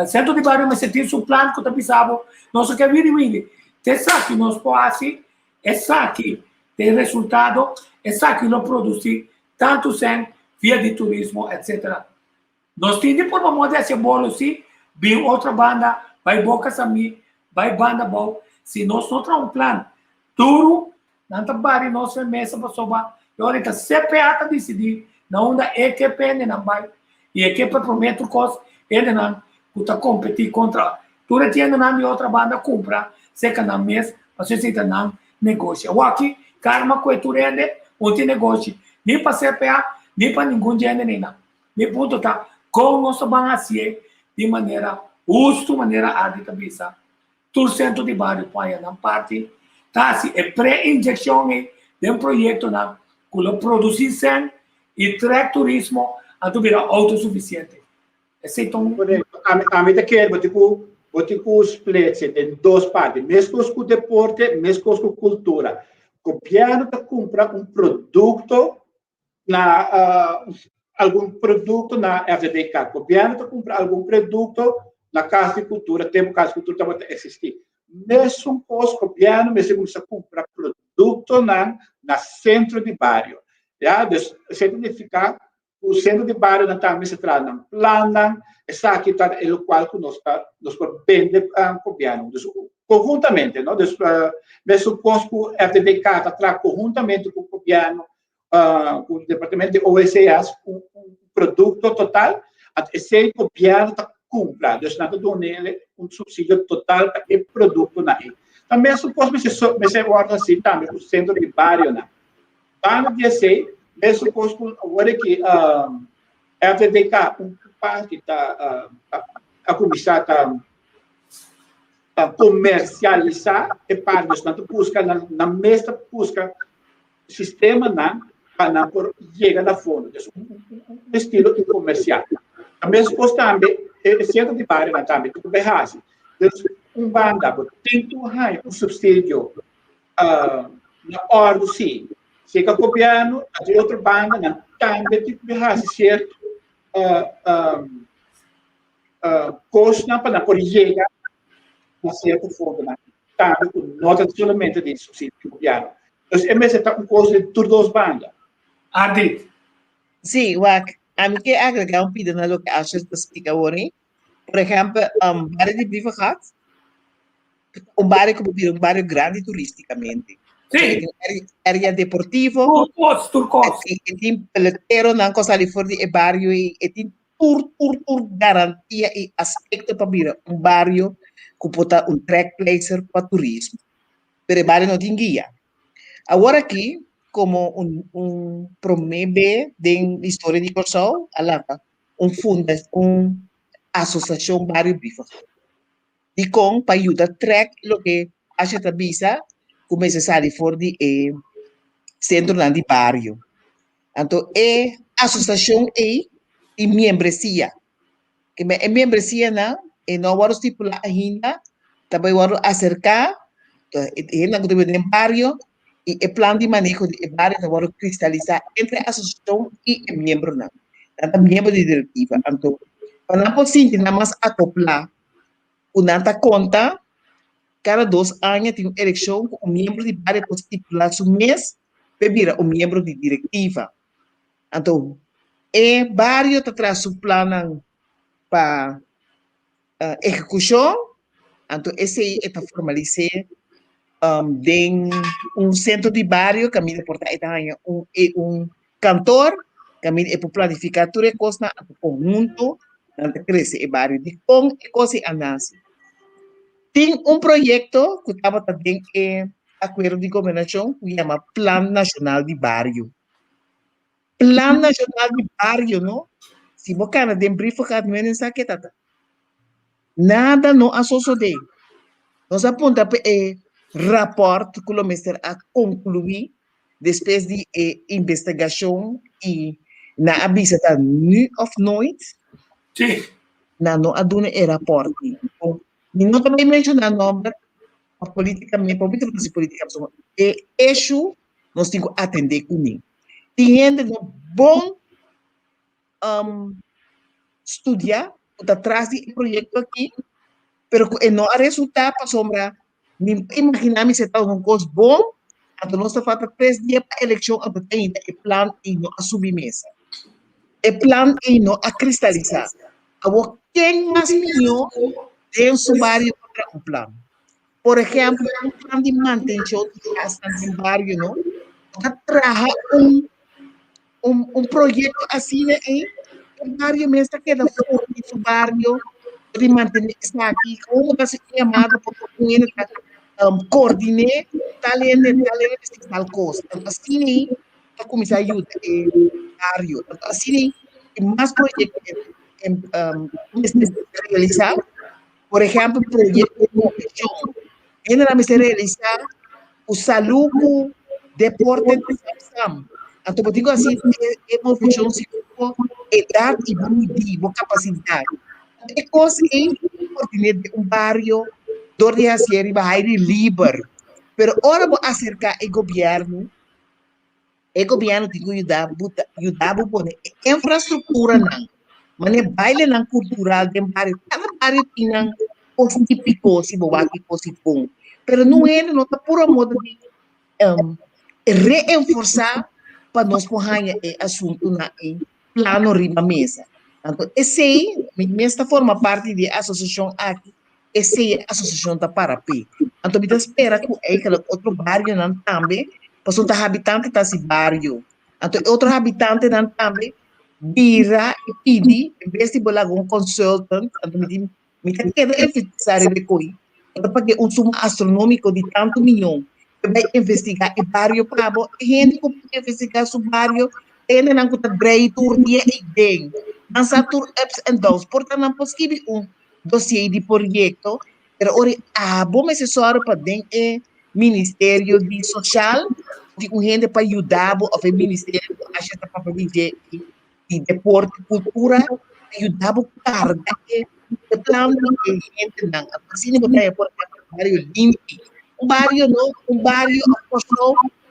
Centro de bairro, mas tem um plano que está pensando, nós queremos wiri-wiri. Essa aqui nós podemos, essa aqui, tem resultado, essa aqui não produz tanto sem via de turismo, etc. Nós temos por uma desse bolo assim, vem outra banda, vai boca a mim, vai banda boa. Se nós não temos um plano duro, não trabalhamos nossa mesa para sobar. E olha, a CPA está decidindo, não onda equipe não vai, e a equipe promete coisas, ele não está competir contra. Tu retendo não de outra banda compra, seca na mesa, você se não negocia. O aqui karma coeturende, onde negócio, nem para CPA, nem para nenhum gênero, nem nada. Nem ponto tá, como nós vamos fazer de maneira justa, maneira árdua, bisa. Todo centro de bairro põe na parte, tá assim, é pré-injeção de projeto na, que produzir sem e track turismo, a tu virar autossuficiente. Esse é um...
A mim quer, vou ter que split em 2 partes, mesmo com deporte, mesmo com cultura. O governo compra produto algum produto na FDK. O governo compra algum produto na Casa de Cultura, tem Casa de Cultura também existir. Mesmo com o governo, mesmo se compra produto na centro de bairro. Já, significa o centro de bairro também se traz na plana, essa aqui está o qual que nós vende ao governo. Conjuntamente, não? Mesmo com o FDK está conjuntamente com o governo, com o departamento de OSS, um produto total, esse governo está comprando, então nada do nele subsídio total para o produto na ele. Também suposto que se guarda assim também o centro de bairro na. Para dizer, mesmo suposto agora que FDK parte está a começar a comercializar e para nós tanto busca na mesma busca sistema para por chegar na fonte um estilo comercial a mesma coisa também centro de bairro também tudo bem assim banda tem um subsídio na ordem sim se que o governo de outra banda também tipo bem assim certo custa para por chegar na certa fonte também não é somente de subsídio do governo. Então, é mesmo uma coisa de todas as bandas.
Ardit.
Sim, a mim que agregar um pedido na lo que achas que explica hoje. Por exemplo, bairro de Brivagat, bairro que um bairro grande turisticamente.
Sim.
Área deportivo.
Turcos.
E tem peleteiro, não costa ali fora de bairro e tem por garantia e aspecto para vir bairro que pode track placer para turismo. Pero o bairro não tem guia. Agora aqui, como promete de história de Corsol, fundação, associação Barrio Bifa. E com para ajudar a track o que a gente visa, como é necessário for de centro de barrio. Então, associação e membresia. Que membresia não vamos estipular ainda, também vamos acercar, no barrio, e o plano de manejo de bairro não vai cristalizar entre a associação e o membro não. Tanto membro de diretiva. Então, quando não pode nada mais acoplar, o nanta conta, cada 2 anos tem uma eleição com o membro de bairro pode estipular seu mês, bebira o membro de diretiva. Então, o bairro está traz o plano para execução, Então, esse aí é para formalizar tem centro de barrio, que a minha porta é cantor, que a minha é para planificar tudo, coisa, conjunto, que cresce o barrio, de com e coisa anasi. Tem projeto que estava também acordo de governação, que chama Plan Nacional de Barrio. Plan Nacional de Barrio, não? Se você não tem briefo, que não é sabe tata. Nada não associado. Nós aponta para rapport que o mestre a concluir depois de investigação e na avisa da nu of nooit.
Sim.
Na não aduna e rapport. Não também mencionar nome politicamente, política, eixo nós temos que atender com ele. Tem um bom estudar atrás do projeto aqui, pero não há resultado para sombra. Imaginamos se está um coisa bom, então nós falta 3 dias para a eleição, então tem o plano e não a submesa. O plano e não a cristalizar. Agora, quem mais melhor tem um sumário para um plano? Por exemplo, um plano de manutenção de casa no barrio, não? Traga projeto assim, o barrio mesmo está quedando fora do barrio, de manter está aqui, como está sendo chamado por coordenar, tal coisa. Assim, para começar a ajudar o barrio. Assim, mais projetos realizar, por exemplo, projeto de movimentação. Ainda não se realizar o saúde, deporte de expressão. Então, eu digo assim, é movimentação segundo idade e boa capacidade. É coisa que coordenar um barrio, dor de hacer e vai livre. Pero ora vou acercar o governo tem que ajudar a pôr infraestrutura não. Mas é baile não cultural de barrio. Cada barrio tem coisa típica, se boa que coisa bom. Pero não está por modo de reforçar para nós porranha o assunto na plano riba mesa. Então, esse aí, mesmo forma parte da associação aqui, essa associação está para pé. Então, eu espero que aquele outro barrio não também, porque os habitantes estão nesse barrio. Então, outro habitante não também vira e pede, em vez de bolar um consultant, então, me queda eficiar e coi. Então, porque um sumo astronômico de tanto milhão, vai investigar o barrio para a gente que investigar o barrio, ele não está bem, turnia e bem. Dança tur ups and downs, portanto, não possível dossiê de projeto, pero ora bom necessário para dentro Ministério de Social, de gente para ajudar o Ministério para fazer de deporte, cultura, ajudar a carga o plano de gente não. Assim não vai por um barrio limpo, um barrio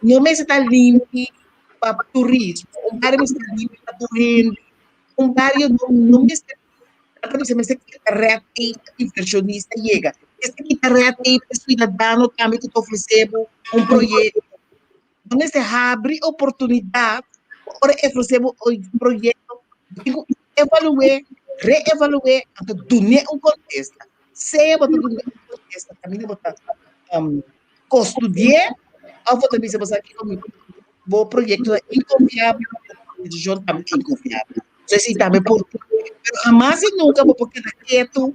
não está limpo para turismo, um barrio está limpo para turismo, um barrio não está se carrete inversionista chega. Esse carrete cidadão também que oferecemos projeto. Não se abre oportunidade para oferecer projeto. Evaluar, reevaluar, donner contexto. Se você donner contexto, também você custodiar, ou você também se aqui como o projeto é inconfiável, a decisão também é inconfiável. Isso também por jamais e nunca vou porque quieto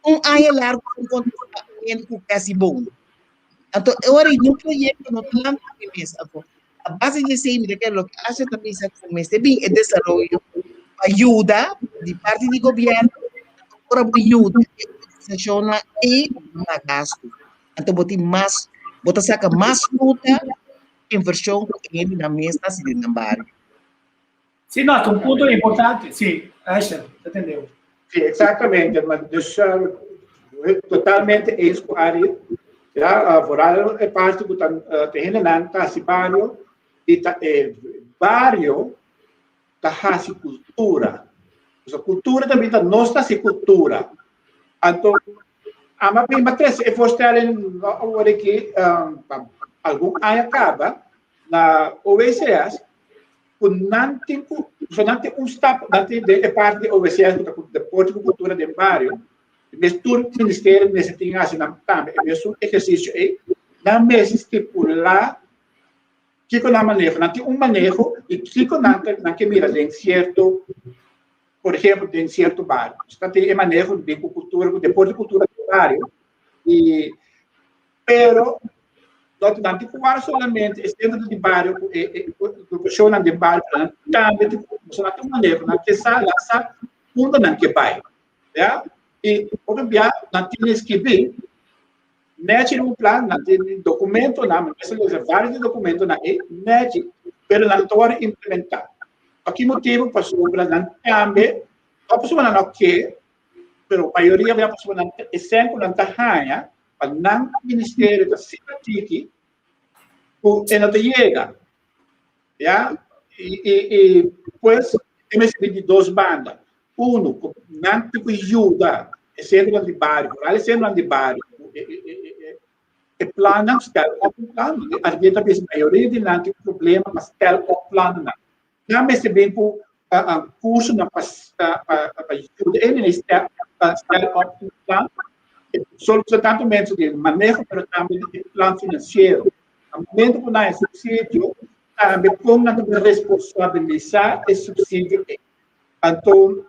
ano largo com quase bom. Então, eu era no projeto no plano de mesa. A base de ser daquilo que acha também se começa bem é desenvolvimento, ajuda de parte do governo, para ajuda funciona e na gasto. Então, botar saca mais fruta, inversão que na mesa se de nambar.
Sim, nota, ponto importante. Sim, Asher, entendeu?
Sim, exatamente. Mas totalmente isso com a área. Já, Voral é parte do terreno nanta, esse barrio, e barrio da raça cultura. A cultura também está nossa cultura. Então, a minha matriz é mostrar agora que algum ano acaba na OECS. Nanti staff nanti de parte OVCS da deporte cultura de barrio Mesmo ministério nesse tem assim na também é mesmo exercício aí na mesa estipular que na manejo não tem manejo e que na que mira em certo por exemplo em certo bairro está tem manejo de cultura depois de cultura do bairro e pero não tem que solamente dentro do bairro o pessoal não de bairro também não tem manejo na que sala fundo não que bairro já e obviamente não tem que ver net um plano não tem documento não mas vários documentos na net pero não pode implementar aqui motivo para sobre não também a pessoa não quer pero a maioria da pessoa não exemplo não tá hanya para não ministério da cidade o não chega já e pues temos de duas bandas não tem ajuda sendo de bairro ali sendo de bairro e plano está o plano a gente a maioria de não tem problema mas está o plano não mas bem por curso na para ajuda ele está o plano só tanto menos de manejo pero também de plano financeiro no momento que nós subsídio também como na responsabilizar esse subsídio então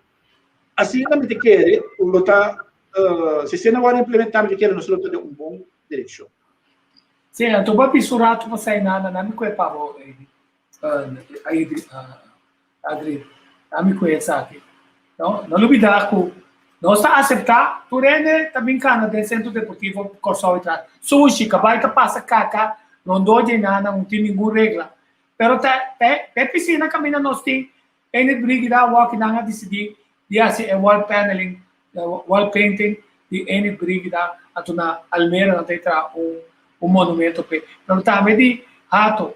assim também te quer o luta se você não vai implementar te quer nós luta de bom direção
sim então vai pisar tu sai nada não me conhece aí Adri não me conhece aqui não duvida que não está aceitar tu rende também cana de centro deportivo Corsol e traz sushi que vai passa caca não doje nada não tem nenhuma regra pero te piscina caminha nós tem ele briga walk não decidir dia se wall paneling wall painting de ele briga a na Almeida não tem monumento pero também de rato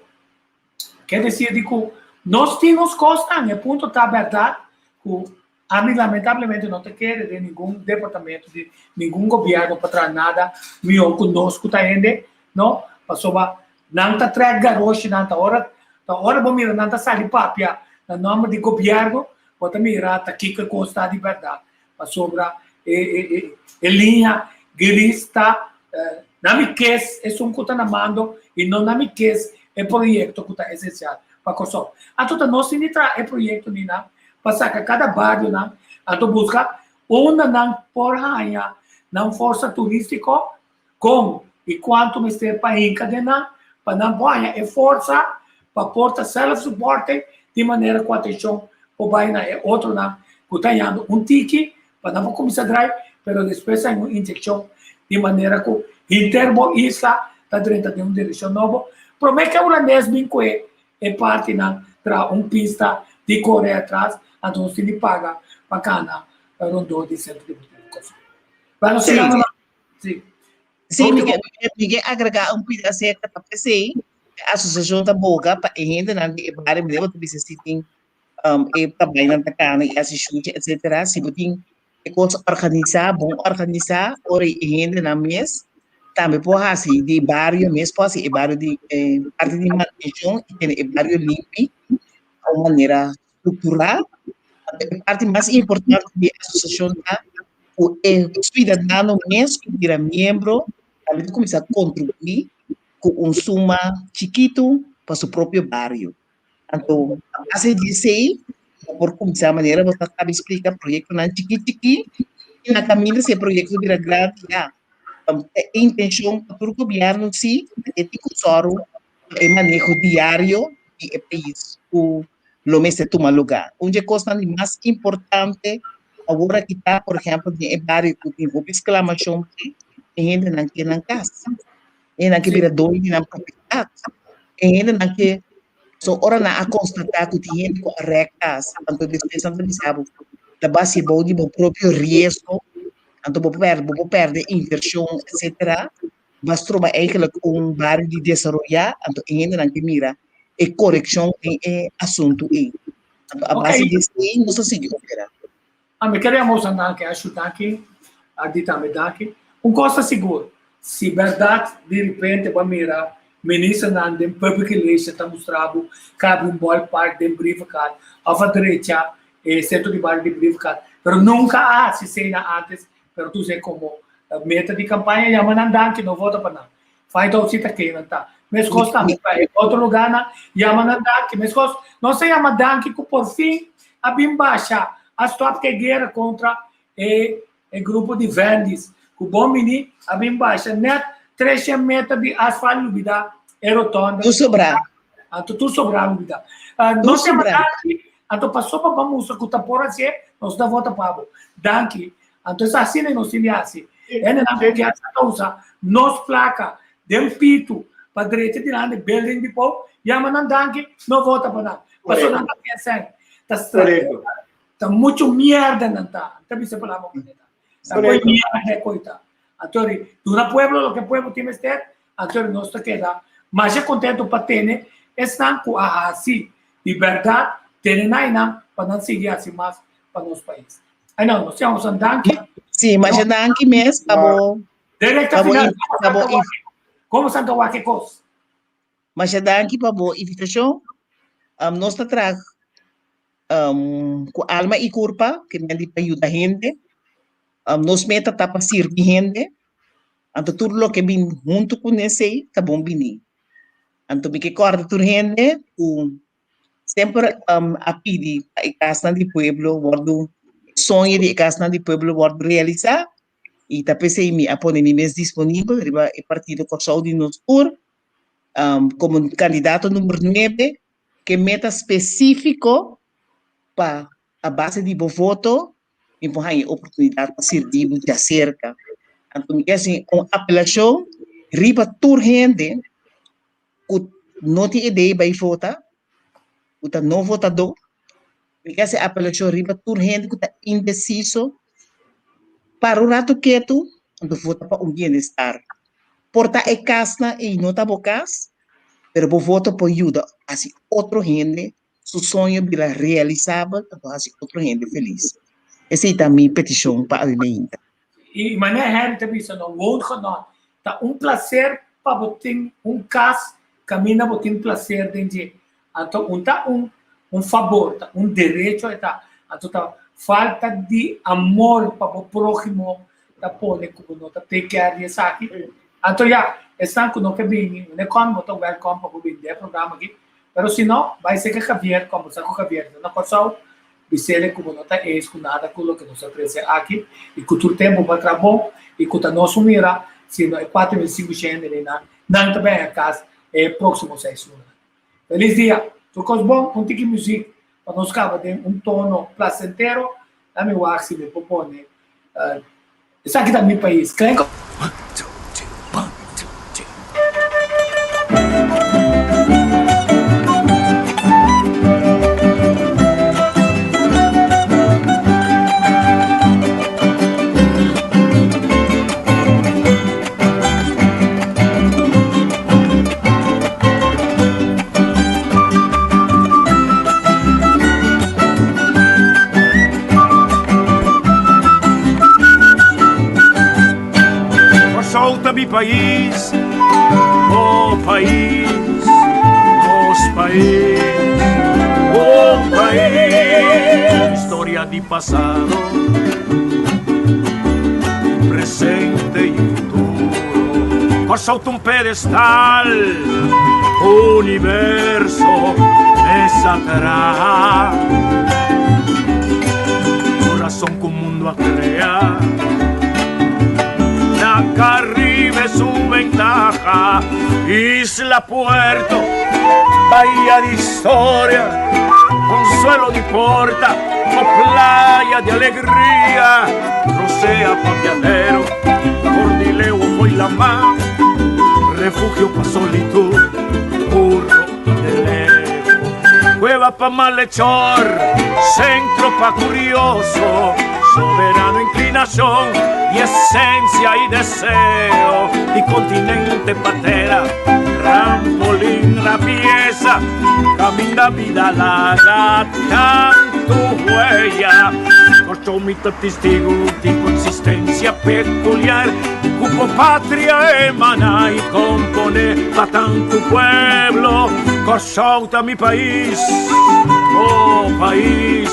quer dizer que nós temos costas e ponto tá verdade que a mim lamentavelmente não te quer de nenhum departamento de nenhum governo para trás nada meu conosco tá ainda não passou não tá traga garoto não tá hora vamos mirar não tá sair papia na nome de governo pode mirar tá aqui que custa de verdade passou linha grista não me quer é um que tá na mando e não me quer é projeto que tá essencial para Corsol a toda nós tem é projeto nem não passar que cada bairro não a to busca onde não por raia não força turístico com e quanto me está para encadena para não banha é força para porta self-suporte de maneira que a atenção o bairro é outro não que está dando ticket para não começar a drive pero depois tem uma injeção de maneira que interbo isla está dentro de direção novo promete que o holandês bem que é parte na tra pista de Coreia atrás a nós se paga para cana rondou de centro de Corsol para
sim
sim
sim me agregar pedaço que tá pensei a associação da boga para ainda não de bairro me deve ser sitting e também na cana e assistir etc se botin e coisa organizar ora ainda na mês também pode assim de bairro mês pode ser bairro de parte de manutenção e tem bairro limpo de uma maneira estrutural a parte mais importante da associação é o cidadão mês que vira membro também começar a contribuir com suma chiquito para seu próprio bairro então assim dizer por começar a maneira você sabe explicar projeto na chiqui e na caminho esse projeto vira grande já a intenção do governo sim é de usar o manejo diário e país o mês de tomar lugar onde coisa mais importante agora que está por exemplo de bairro que tem uma exclamação e ainda não tem na casa e não que vira dono na propriedade e ainda não que so ora na constatar que tem corretas então despesa não sabe da base bom de bom próprio risco então vou perder inversão etc basta eigenlijk bairro de desenvolver então ainda não que mira e correção é assunto então a base disso não se seguir opera
me queremos andar que ajudar aqui a ditar aqui coisa seguro se verdade de repente vai mirar ministro não tem public relation está mostrado cabe ballpark de verificado a direita centro de bairro de verificado mas nunca há se sei antes pero tu sei como meta de campanha chama Nandanki, não vota para não. Faz então cita que não tá. Mas costa também para outro lugar na chama Nandanki, mas costa não se chama Danki que por fim a bem baixa a stop que guerra contra o grupo de vendes. O bom mini a bem baixa net 300 metros de asfalto vida é rotonda.
Tu sobrar.
Tu sobrar vida. Não se chama Danki, então passou para vamos que tá por assim, nós dá volta para Danki. Então assim não se assim. É na que a causa nos placa de pito para direita de lá de building de pau, chama Nandanki, não vota para nada. Passou na pensão. Tá muito merda não tá. Também se falava com ele. Tá muito merda coita. Então, do pueblo o que o pueblo tem que ter, então nós tá queda, mas é contento para ter, estão com a assim, liberdade, terem aí não para não seguir assim mais para nosso país. Aí não, nós temos Nandanki.
Sim, mas Nandanki mesmo, tá bom.
Direita final. Como Santo Wake Costa.
Mas Nandanki para boa invitação. Nós tá trago com alma e corpo, que me para ajudar a gente. Nos meta tá para servir gente. Então tudo o que vem junto com esse, tá bom vinir. Então me que corta tudo gente, sempre a pedir a casa do pueblo, guardo sonho de casa do pueblo, guardo realizar. E tá pensei me a pôr mesmo disponível, riba o partido Corsau de Nosur, como candidato número 9, que meta específico para a base de voto, e por aí oportunidade para servir de acerca. Então, assim, uma apelação, riba toda gente, que não tem ideia para votar, que está não votador, porque essa apelação riba toda gente que está indeciso, para o rato quieto, então vota para bem-estar. Porta é casa e não está bocas, mas o voto para ajuda, assim, outra gente, seu sonho virá realizável, então assim, outra gente feliz. Essa é a minha petição para a Alimenta.
E maneira também, se não vou não, tá prazer para botar caso, caminha botar prazer dentro. Então, tá favor, tá direito, tá, então tá falta de amor para o próximo, tá pode como não tá take care disso aqui. Então já estão com o que vem, né? Como tô welcome para o vender programa aqui, mas se não vai ser que Javier, como sabe o Javier, na coisa Bisele como não está com nada com o que nos oferece aqui e que todo tempo vai estar bom e que não assumira se não é 4 5 gente não também é casa é próximo 6 horas. Feliz dia, tudo bom, um tique música para nós acabar de tono placentero, a meu axi me propõe isso aqui da meu país, clenco.
Mi país, oh país, nos país, oh país, historia de pasado, presente y futuro, por solta un pedestal, universo desatará, corazón que un mundo a crear. Caribe su ventaja, Isla Puerto, bahía de historia, consuelo de porta, o playa de alegría, rocea papialero, cordileo foi la mar, refugio pa solitud, burro de levo, cueva pa malhechor, centro pa curioso, soberano inclinación y esencia y deseo, y continente patera, trampolín la pieza, camina vida larga, canto huella, corto mito testigo de consistencia peculiar, cupo patria emana y compone pa tanto pueblo, cosauta mi país, oh país,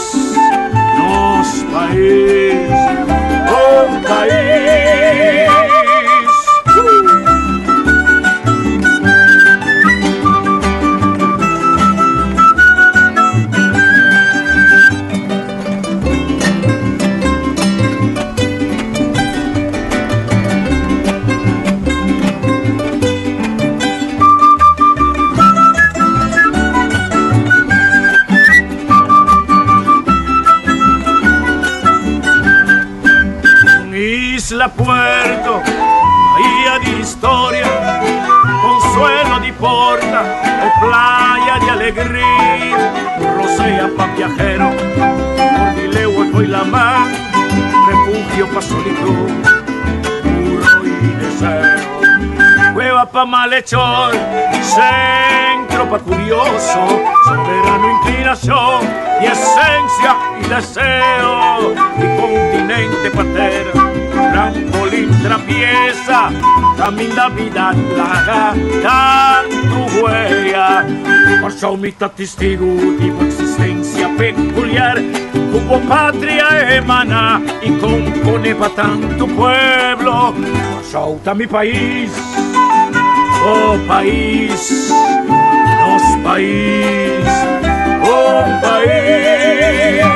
nos país, oh país. Isla Puerto, bahía di storia, consuelo di porta o playa di alegría, rosea pa' viajero, por Dileu y la mar, refugio pa' solitud, puro y deseo, cueva pa' malhechor, centro pa' curioso, soberano inclinación y esencia y deseo, y continente patera, trampolín trapieza, camino da vida plaga, tanto huella, por show mi testigo de existencia peculiar, como patria emana y compone pa' tanto pueblo, por show mi país, oh país, dos país, oh país.